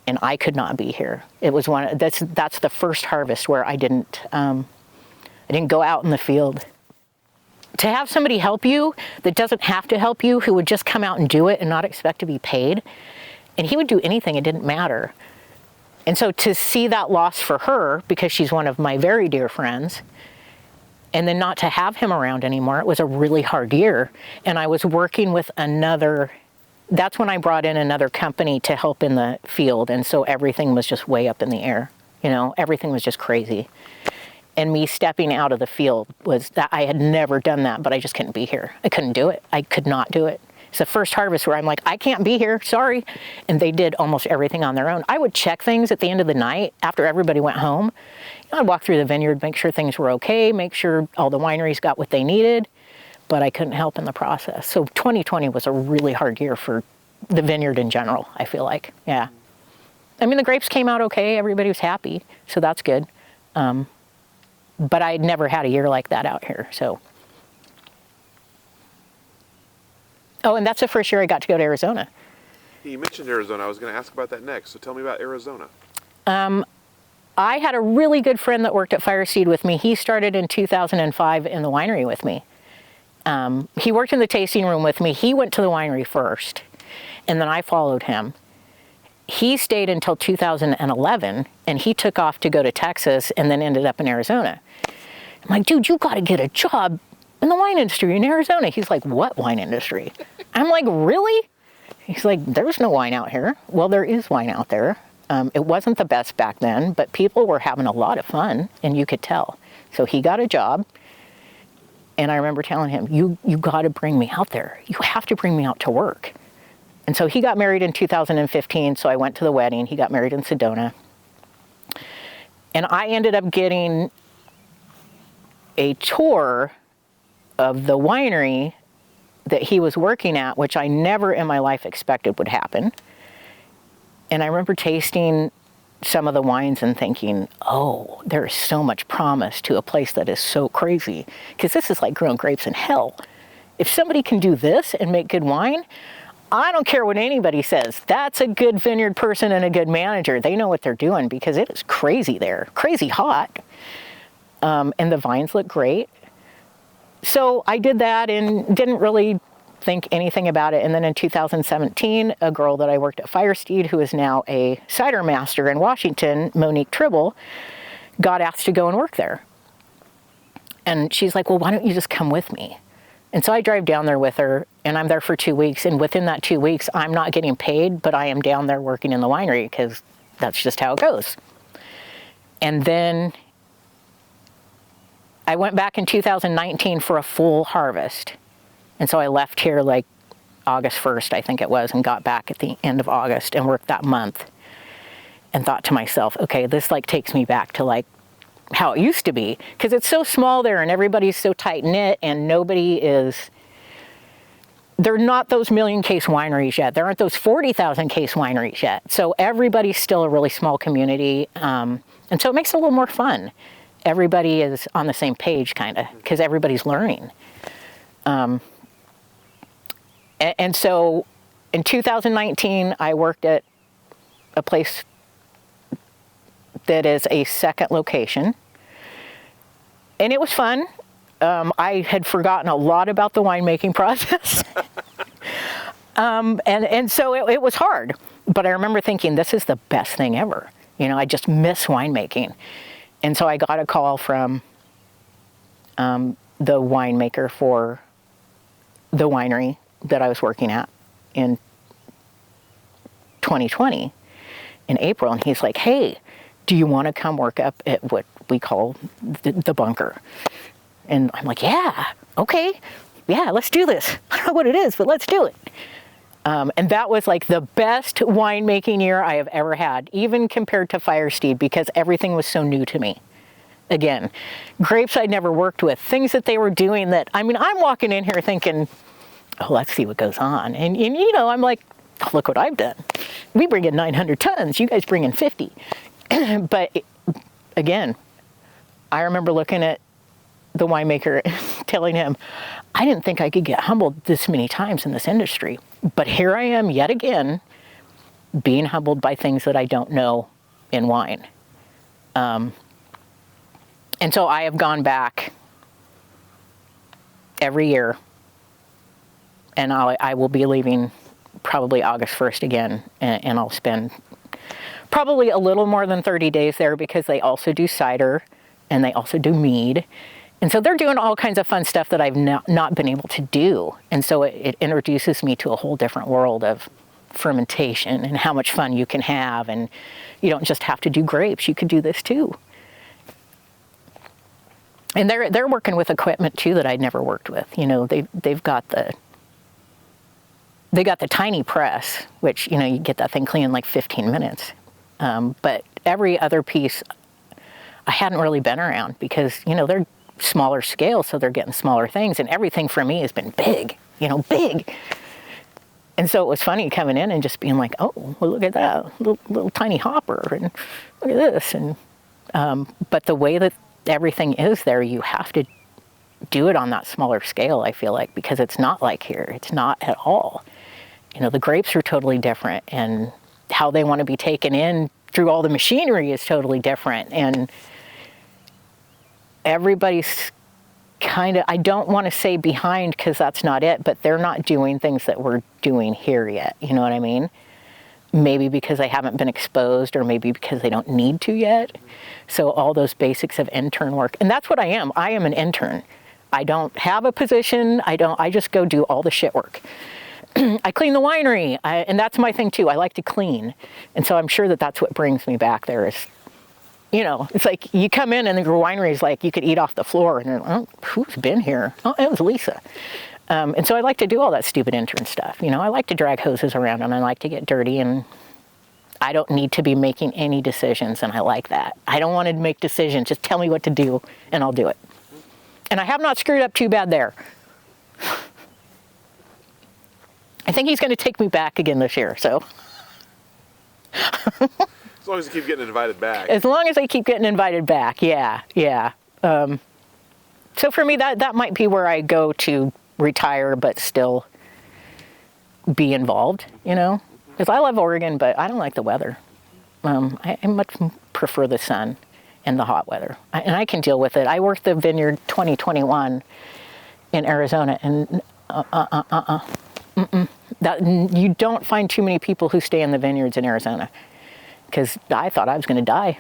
and I could not be here. It was that's the first harvest where I didn't go out in the field. To have somebody help you that doesn't have to help you, who would just come out and do it and not expect to be paid, and he would do anything, it didn't matter. And so to see that loss for her, because she's one of my very dear friends, and then not to have him around anymore, it was a really hard year. And I was working with that's when I brought in another company to help in the field, and so everything was just way up in the air. Everything was just crazy. And me stepping out of the field was that I had never done that, but I just couldn't be here. I couldn't do it. I could not do it. It's the first harvest where I'm like, I can't be here, sorry. And they did almost everything on their own. I would check things at the end of the night after everybody went home. I'd walk through the vineyard, make sure things were okay, make sure all the wineries got what they needed, but I couldn't help in the process. So 2020 was a really hard year for the vineyard in general, I feel like, yeah. I mean, the grapes came out okay, everybody was happy, so that's good. But I'd never had a year like that out here, so. Oh, and that's the first year I got to go to Arizona. You mentioned Arizona. I was going to ask about that next, so tell me about Arizona. I had a really good friend that worked at Firesteed with me. He started in 2005 in the winery with me. He worked in the tasting room with me. He went to the winery first, and then I followed him. He stayed until 2011, and he took off to go to Texas and then ended up in Arizona. I'm like, dude, you got to get a job in the wine industry in Arizona. He's like, what wine industry? I'm like, really? He's like, there's no wine out here. Well, there is wine out there. It wasn't the best back then, but people were having a lot of fun, and you could tell. So he got a job, and I remember telling him, you got to bring me out there. You have to bring me out to work. And so he got married in 2015, so I went to the wedding. He got married in Sedona. And I ended up getting a tour of the winery that he was working at, which I never in my life expected would happen. And I remember tasting some of the wines and thinking, oh, there is so much promise to a place that is so crazy. Because this is like growing grapes in hell. If somebody can do this and make good wine, I don't care what anybody says. That's a good vineyard person and a good manager. They know what they're doing, because it is crazy there, crazy hot. And the vines look great. So I did that and didn't really think anything about it. And then in 2017, a girl that I worked at Firesteed, who is now a cider master in Washington, Monique Tribble, got asked to go and work there. And she's like, well, why don't you just come with me? And so I drive down there with her, and I'm there for 2 weeks. And within that 2 weeks, I'm not getting paid, but I am down there working in the winery, because that's just how it goes. And then I went back in 2019 for a full harvest. And so I left here like August 1st, I think it was, and got back at the end of August and worked that month. And thought to myself, okay, this like takes me back to like how it used to be, because it's so small there and everybody's so tight knit and they're not those million case wineries yet. There aren't those 40,000 case wineries yet. So everybody's still a really small community. And so it makes it a little more fun. Everybody is on the same page, kind of, because everybody's learning. And so in 2019, I worked at a place that is a second location. And it was fun. I had forgotten a lot about the winemaking process. And so it was hard. But I remember thinking, this is the best thing ever. You know, I just miss winemaking. And so I got a call from the winemaker for the winery that I was working at in 2020 in April. And he's like, hey, do you want to come work up at what we call the bunker? And I'm like, yeah, okay, yeah, let's do this. I don't know what it is, but let's do it. And that was like the best winemaking year I have ever had, even compared to Firesteed, because everything was so new to me. Again, grapes I'd never worked with, things that they were doing that, I mean, I'm walking in here thinking, oh, let's see what goes on. And you know, I'm like, oh, look what I've done. We bring in 900 tons, you guys bring in 50. But again, I remember looking at the winemaker telling him, I didn't think I could get humbled this many times in this industry. But here I am yet again, being humbled by things that I don't know in wine. And so I have gone back every year, and I will be leaving probably August 1st again, and I'll spend probably a little more than 30 days there, because they also do cider and they also do mead. And so they're doing all kinds of fun stuff that I've not been able to do. And so it introduces me to a whole different world of fermentation and how much fun you can have. And you don't just have to do grapes, you could do this too. And they're working with equipment too that I'd never worked with. You know, they've got the tiny press, which, you know, you get that thing clean in like 15 minutes. But every other piece I hadn't really been around, because, you know, they're smaller scale, so they're getting smaller things, and everything for me has been big, you know, big. And so it was funny coming in and just being like, oh, well, look at that little tiny hopper, and look at this. And but the way that everything is there, you have to do it on that smaller scale, I feel like, because it's not like here. It's not at all. You know, the grapes are totally different, and how they want to be taken in through all the machinery is totally different. And everybody's kind of, I don't want to say behind, because that's not it, but they're not doing things that we're doing here yet. You know what I mean? Maybe because they haven't been exposed, or maybe because they don't need to yet. So all those basics of intern work, and that's what I am. I am an intern. I don't have a position. I just go do all the shit work. I clean the winery, and that's my thing too. I like to clean. And so I'm sure that that's what brings me back there is, you know, it's like you come in and the winery is like you could eat off the floor, and oh, who's been here? Oh, it was Lisa. And so I like to do all that stupid intern stuff. You know, I like to drag hoses around, and I like to get dirty, and I don't need to be making any decisions, and I like that. I don't want to make decisions. Just tell me what to do, and I'll do it. And I have not screwed up too bad there. I think he's going to take me back again this year, so. As long as you keep getting invited back. As long as I keep getting invited back, yeah. So for me, that might be where I go to retire, but still be involved, you know? Because I love Oregon, but I don't like the weather. I much prefer the sun and the hot weather. And I can deal with it. I worked the Vineyard 2021 in Arizona, and you don't find too many people who stay in the vineyards in Arizona, because I thought I was going to die.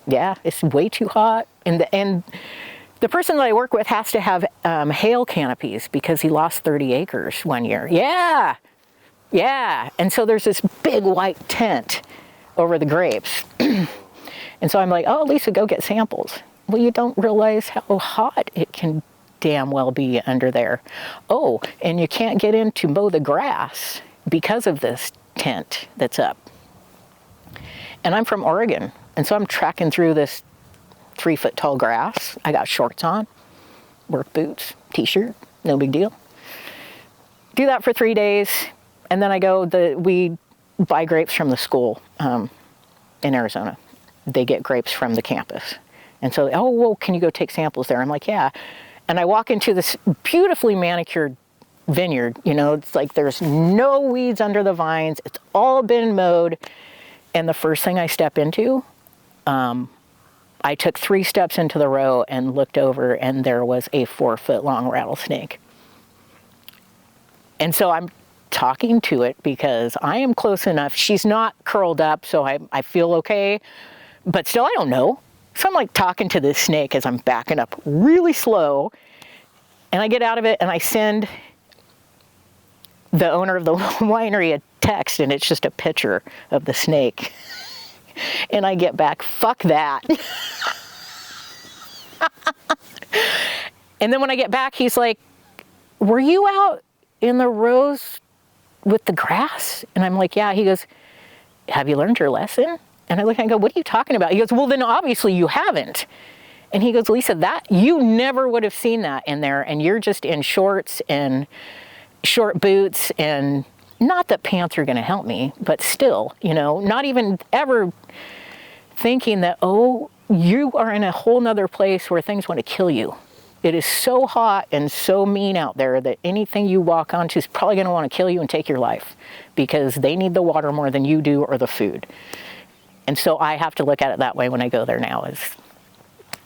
Yeah, it's way too hot. And the person that I work with has to have hail canopies, because he lost 30 acres one year. Yeah. And so there's this big white tent over the grapes. And so I'm like, oh, Lisa, go get samples. Well, you don't realize how hot it can damn well be under there. Oh, and you can't get in to mow the grass because of this tent that's up. And I'm from Oregon, and so I'm tracking through this 3-foot tall grass. I got shorts on, work boots, t-shirt, no big deal. Do that for 3 days, and then I go, we buy grapes from the school in Arizona. They get grapes from the campus. And so, oh, well, can you go take samples there? I'm like, yeah. And I walk into this beautifully manicured vineyard. You know, it's like there's no weeds under the vines. It's all been mowed. And the first thing I step into, I took 3 steps into the row and looked over, and there was a 4-foot-long rattlesnake. And so I'm talking to it because I am close enough. She's not curled up, so I feel okay. But still, I don't know. So I'm like talking to this snake as I'm backing up really slow. And I get out of it and I send the owner of the winery a text, and it's just a picture of the snake. And I get back, fuck that. And then when I get back, he's like, were you out in the rows with the grass? And I'm like, yeah. He goes, have you learned your lesson? And I look and I go, what are you talking about? He goes, well, then obviously you haven't. And he goes, Lisa, that you never would have seen that in there. And you're just in shorts and short boots, and not that pants are going to help me, but still, you know, not even ever thinking that, oh, you are in a whole nother place where things want to kill you. It is so hot and so mean out there that anything you walk onto is probably going to want to kill you and take your life, because they need the water more than you do, or the food. And so I have to look at it that way when I go there now, as,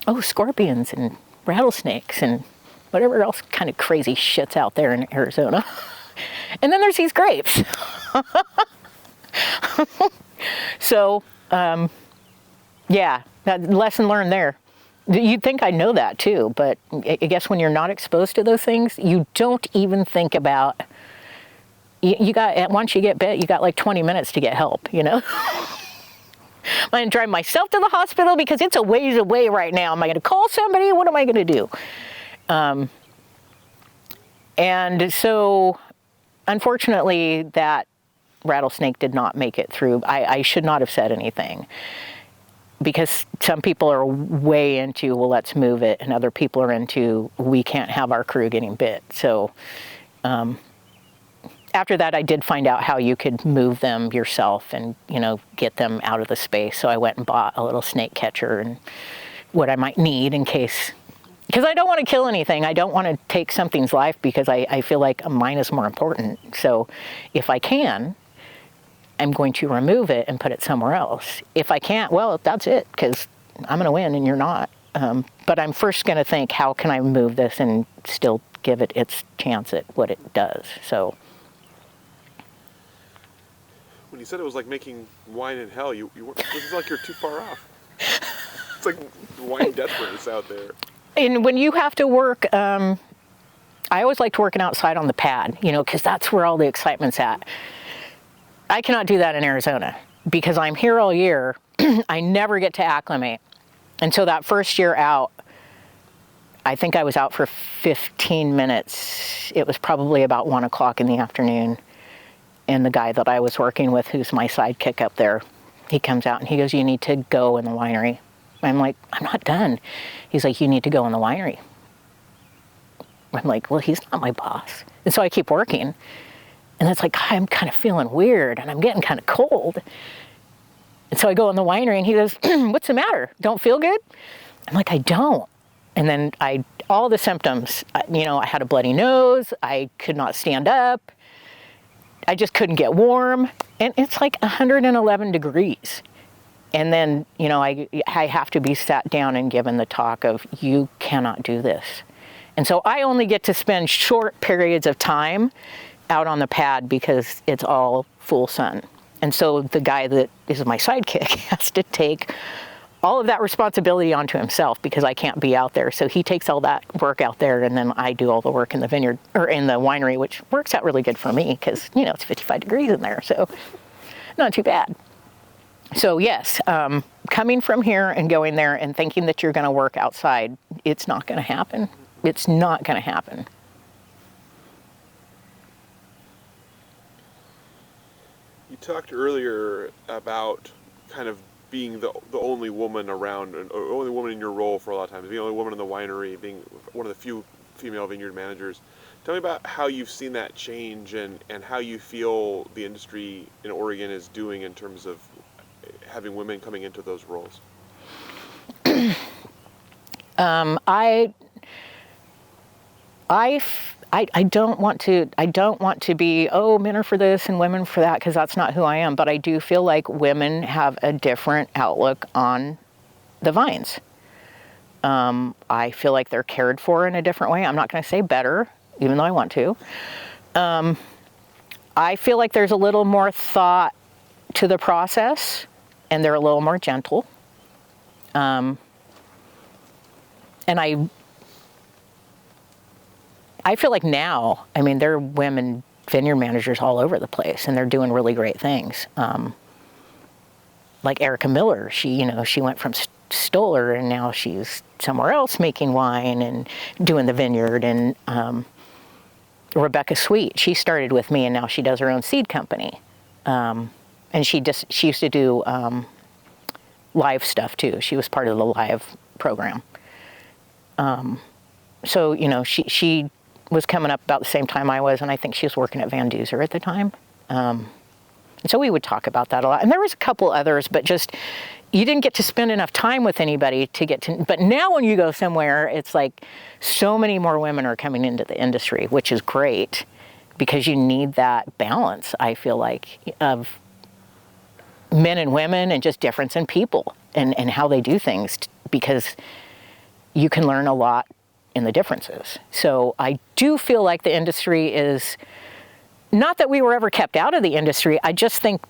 oh, scorpions and rattlesnakes and whatever else kind of crazy shit's out there in Arizona. And then there's these grapes. So, yeah, that lesson learned there. You'd think I know that too, but I guess when you're not exposed to those things, you don't even think about, you got, once you get bit, you got like 20 minutes to get help, you know? Am I going to drive myself to the hospital because it's a ways away right now? Am I going to call somebody? What am I going to do? And so, unfortunately, that rattlesnake did not make it through. I should not have said anything, because some people are way into, well, let's move it, and other people are into, we can't have our crew getting bit. So after that, I did find out how you could move them yourself and, you know, get them out of the space. So I went and bought a little snake catcher and what I might need in case, because I don't want to kill anything. I don't want to take something's life, because I feel like mine is more important. So if I can, I'm going to remove it and put it somewhere else. If I can't, well, that's it, because I'm going to win and you're not. But I'm first going to think, how can I move this and still give it its chance at what it does? So when you said it was like making wine in hell, you weren't, it was like you're too far off. It's like wine death race out there. And when you have to work, I always liked working outside on the pad, you know, because that's where all the excitement's at. I cannot do that in Arizona because I'm here all year. I never get to acclimate. And so that first year out, I think I was out for 15 minutes. It was probably about 1 o'clock in the afternoon. And the guy that I was working with, who's my sidekick up there, he comes out and he goes, you need to go in the winery. I'm like, I'm not done. He's like, you need to go in the winery. I'm like, well, he's not my boss. And so I keep working. And it's like, I'm kind of feeling weird and I'm getting kind of cold. And so I go in the winery and he goes, what's the matter? Don't feel good? I'm like, I don't. And then all the symptoms, you know, I had a bloody nose. I could not stand up. I just couldn't get warm. And it's like 111 degrees. And then, you know, I have to be sat down and given the talk of, you cannot do this. And so I only get to spend short periods of time out on the pad because it's all full sun. And so the guy that is my sidekick has to take all of that responsibility onto himself because I can't be out there. So he takes all that work out there, and then I do all the work in the vineyard or in the winery, which works out really good for me because, you know, it's 55 degrees in there. So not too bad. So yes, coming from here and going there and thinking that you're going to work outside, it's not going to happen. It's not going to happen. You talked earlier about kind of being the only woman around, or only woman in your role for a lot of times, being the only woman in the winery, being one of the few female vineyard managers. Tell me about how you've seen that change and how you feel the industry in Oregon is doing in terms of having women coming into those roles. I don't want to be, oh, men are for this and women for that, because that's not who I am. But I do feel like women have a different outlook on the vines. I feel like they're cared for in a different way. I'm not going to say better, even though I want to. I feel like there's a little more thought to the process, and they're a little more gentle. And I feel like now, I mean, there are women vineyard managers all over the place, and they're doing really great things. Like Erica Miller, she went from Stoller, and now she's somewhere else making wine and doing the vineyard. And Rebecca Sweet, she started with me, and now she does her own seed company. And she used to do live stuff too. She was part of the live program. So, she was coming up about the same time I was, and I think she was working at Van Duzer at the time. And so we would talk about that a lot. And there was a couple others, but just, you didn't get to spend enough time with anybody to get to, but now when you go somewhere, it's like so many more women are coming into the industry, which is great, because you need that balance, I feel like, of men and women and just difference in people and how they do things, because you can learn a lot in the differences. So I do feel like the industry is, not that we were ever kept out of the industry, I just think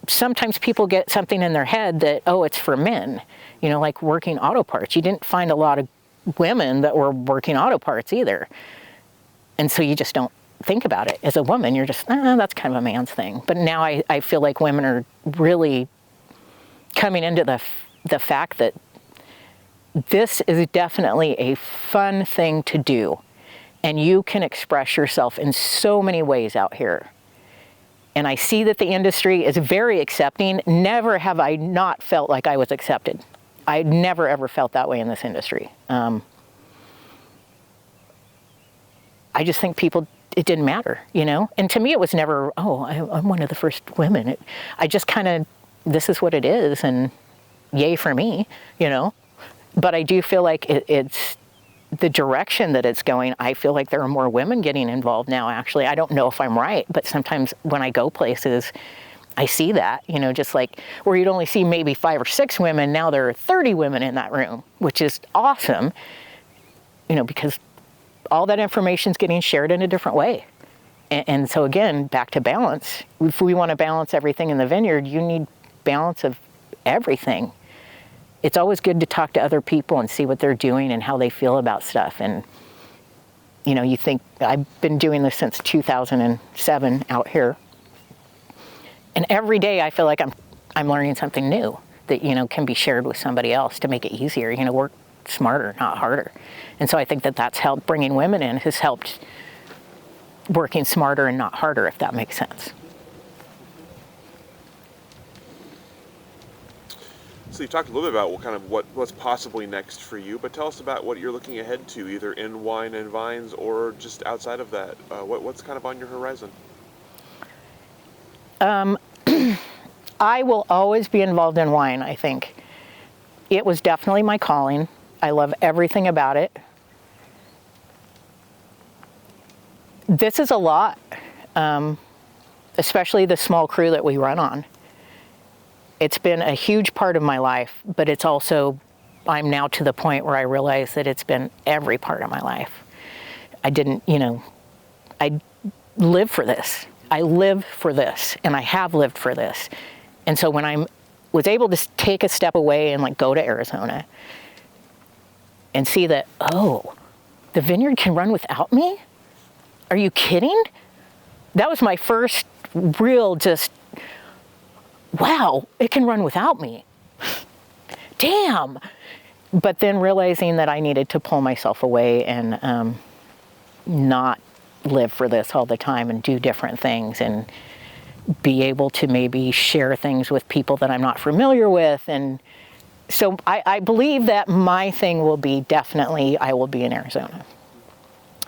sometimes people get something in their head that, oh, it's for men, like working auto parts. You didn't find a lot of women that were working auto parts either. And so you just don't think about it. As a woman, you're just, that's kind of a man's thing. But now I feel like women are really coming into the fact that this is definitely a fun thing to do. And you can express yourself in so many ways out here. And I see that the industry is very accepting. Never have I not felt like I was accepted. I never, ever felt that way in this industry. I just think it didn't matter, And to me, it was never, oh, I'm one of the first women. I just kind of, this is what it is, and yay for me, But I do feel like it's the direction that it's going. I feel like there are more women getting involved now, actually. I don't know if I'm right, but sometimes when I go places, I see that, just like where you'd only see maybe 5 or 6 women, now there are 30 women in that room, which is awesome, because all that information is getting shared in a different way. And so again, back to balance. If we want to balance everything in the vineyard, you need balance of everything. It's always good to talk to other people and see what they're doing and how they feel about stuff. And, you think, I've been doing this since 2007 out here. And every day I feel like I'm learning something new that, can be shared with somebody else to make it easier, work smarter, not harder. And so I think that that's helped, bringing women in has helped working smarter and not harder, if that makes sense. So you talked a little bit about what's possibly next for you, but tell us about what you're looking ahead to, either in wine and vines or just outside of that. What's kind of on your horizon? I will always be involved in wine, I think. It was definitely my calling. I love everything about it. This is a lot, especially the small crew that we run on. It's been a huge part of my life, but it's also, I'm now to the point where I realize that it's been every part of my life. I live for this. I live for this, and I have lived for this. And so when I was able to take a step away and go to Arizona and see that, oh, the vineyard can run without me? Are you kidding? That was my first real wow, it can run without me. Damn. But then realizing that I needed to pull myself away and not live for this all the time and do different things and be able to maybe share things with people that I'm not familiar with. And so I believe that my thing will be definitely, I will be in Arizona.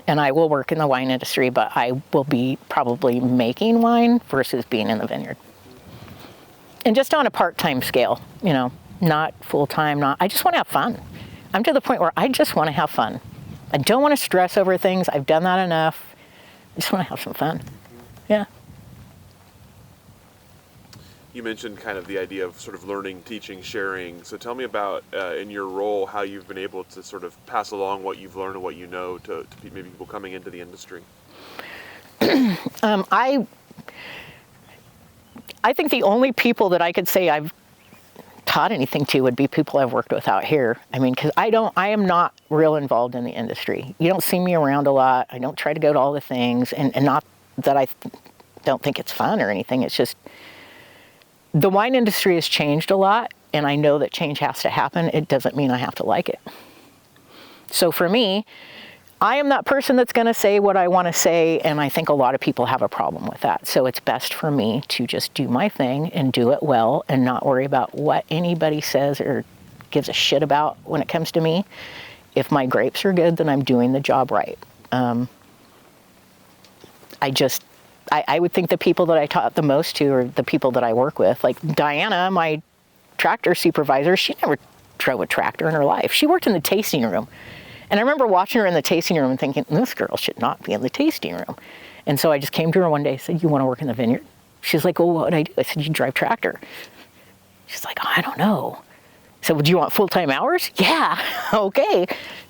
And I will work in the wine industry, but I will be probably making wine versus being in the vineyard. And just on a part-time scale, you know, not full-time, I just want to have fun. I'm to the point where I just want to have fun. I don't want to stress over things. I've done that enough. I just want to have some fun. Yeah. You mentioned kind of the idea of sort of learning, teaching, sharing. So tell me about, in your role, how you've been able to sort of pass along what you've learned and what you know to maybe people coming into the industry. I think the only people that I could say I've taught anything to would be people I've worked with out here. I mean, because I am not real involved in the industry. You don't see me around a lot. I don't try to go to all the things, and not that I don't think it's fun or anything. It's just, the wine industry has changed a lot, and I know that change has to happen. It doesn't mean I have to like it. So for me, I am that person that's going to say what I want to say, and I think a lot of people have a problem with that. So it's best for me to just do my thing and do it well and not worry about what anybody says or gives a shit about when it comes to me. If my grapes are good, then I'm doing the job right. I would think the people that I taught the most to are the people that I work with. Like Diana, my tractor supervisor, she never drove a tractor in her life. She worked in the tasting room. And I remember watching her in the tasting room and thinking, this girl should not be in the tasting room. And so I just came to her one day and said, you want to work in the vineyard? She's like, well, what would I do? I said, you drive tractor. She's like, oh, I don't know. I said, well, do you want full-time hours? Yeah, okay.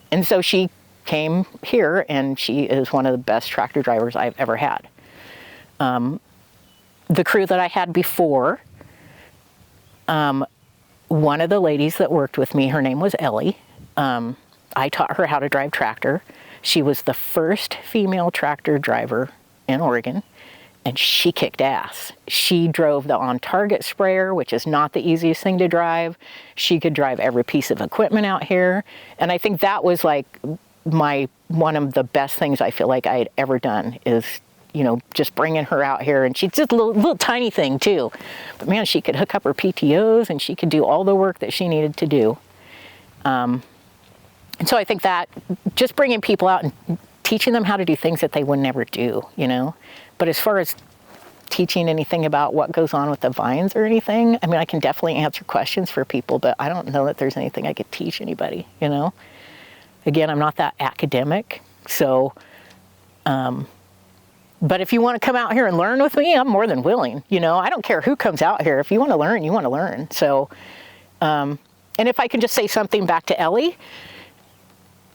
And so she came here, and she is one of the best tractor drivers I've ever had. The crew that I had before, one of the ladies that worked with me, her name was Ellie. I taught her how to drive tractor. She was the first female tractor driver in Oregon, and she kicked ass. she drove the on-target sprayer, which is not the easiest thing to drive. She could drive every piece of equipment out here. And I think that was like one of the best things I feel like I had ever done is, you know, just bringing her out here. And she's just a little tiny thing too. But man, she could hook up her PTOs and she could do all the work that she needed to do. And so I think that just bringing people out and teaching them how to do things that they would never do, you know. But as far as teaching anything about what goes on with the vines or anything, I mean, I can definitely answer questions for people, but I don't know that there's anything I could teach anybody, you know. Again, I'm not that academic, so, but if you want to come out here and learn with me, I'm more than willing, you know. I don't care who comes out here. If you want to learn, you want to learn. So, and if I can just say something back to Ellie,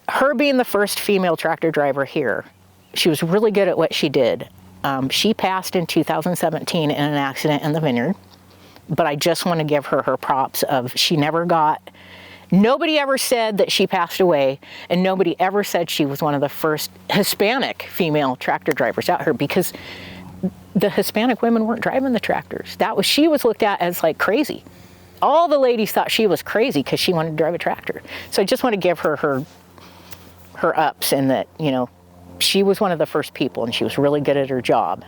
her being the first female tractor driver here, she was really good at what she did. She passed in 2017 in an accident in the Vineyard, but I just want to give her her props of nobody ever said that she passed away, and nobody ever said she was one of the first Hispanic female tractor drivers out here, because the Hispanic women weren't driving the tractors. She was looked at as like crazy. All the ladies thought she was crazy because she wanted to drive a tractor. So I just want to give her her ups, and that, you know, she was one of the first people, and she was really good at her job.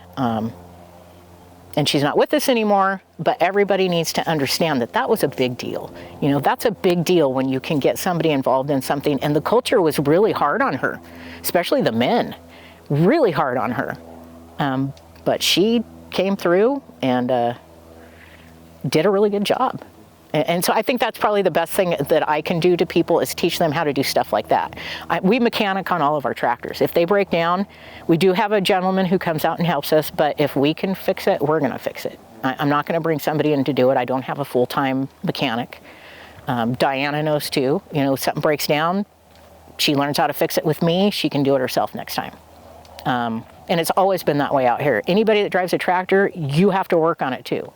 And she's not with us anymore, but everybody needs to understand that that was a big deal. You know, that's a big deal when you can get somebody involved in something. And the culture was really hard on her, especially the men, really hard on her. But she came through and did a really good job. And so I think that's probably the best thing that I can do to people is teach them how to do stuff like that. We mechanic on all of our tractors. If they break down, we do have a gentleman who comes out and helps us, but if we can fix it, we're gonna fix it. I'm not gonna bring somebody in to do it. I don't have a full-time mechanic. Diana knows too. You know, if something breaks down, she learns how to fix it with me. She can do it herself next time. And it's always been that way out here. Anybody that drives a tractor, you have to work on it too.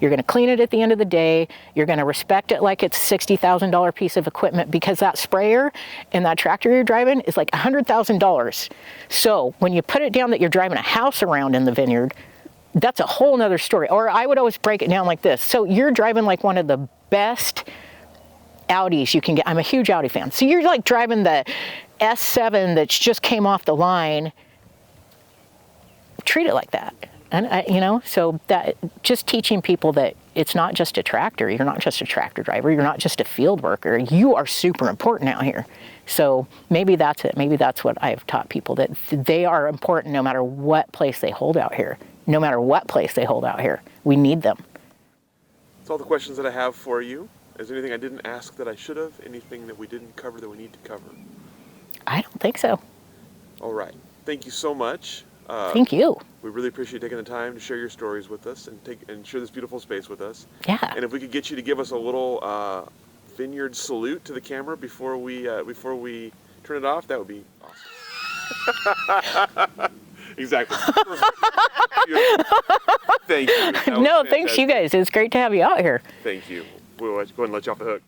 You're gonna clean it at the end of the day. You're gonna respect it like it's a $60,000 piece of equipment, because that sprayer and that tractor you're driving is like $100,000. So when you put it down that you're driving a house around in the Vineyard, that's a whole nother story. Or I would always break it down like this. So you're driving like one of the best Audis you can get. I'm a huge Audi fan. So you're like driving the S7 that just came off the line. Treat it like that. And so that just teaching people that it's not just a tractor. You're not just a tractor driver. You're not just a field worker. You are super important out here. So maybe that's it. Maybe that's what I've taught people, that they are important no matter what place they hold out here. No matter what place they hold out here, we need them. That's all the questions that I have for you. Is there anything I didn't ask that I should have? Anything that we didn't cover that we need to cover? I don't think so. All right. Thank you so much. Thank you. We really appreciate taking the time to share your stories with us and share this beautiful space with us. Yeah. And if we could get you to give us a little vineyard salute to the camera before we turn it off, that would be awesome. Exactly. Thank you. No, thanks you guys. It's great to have you out here. Thank you. We'll go ahead and let you off the hook.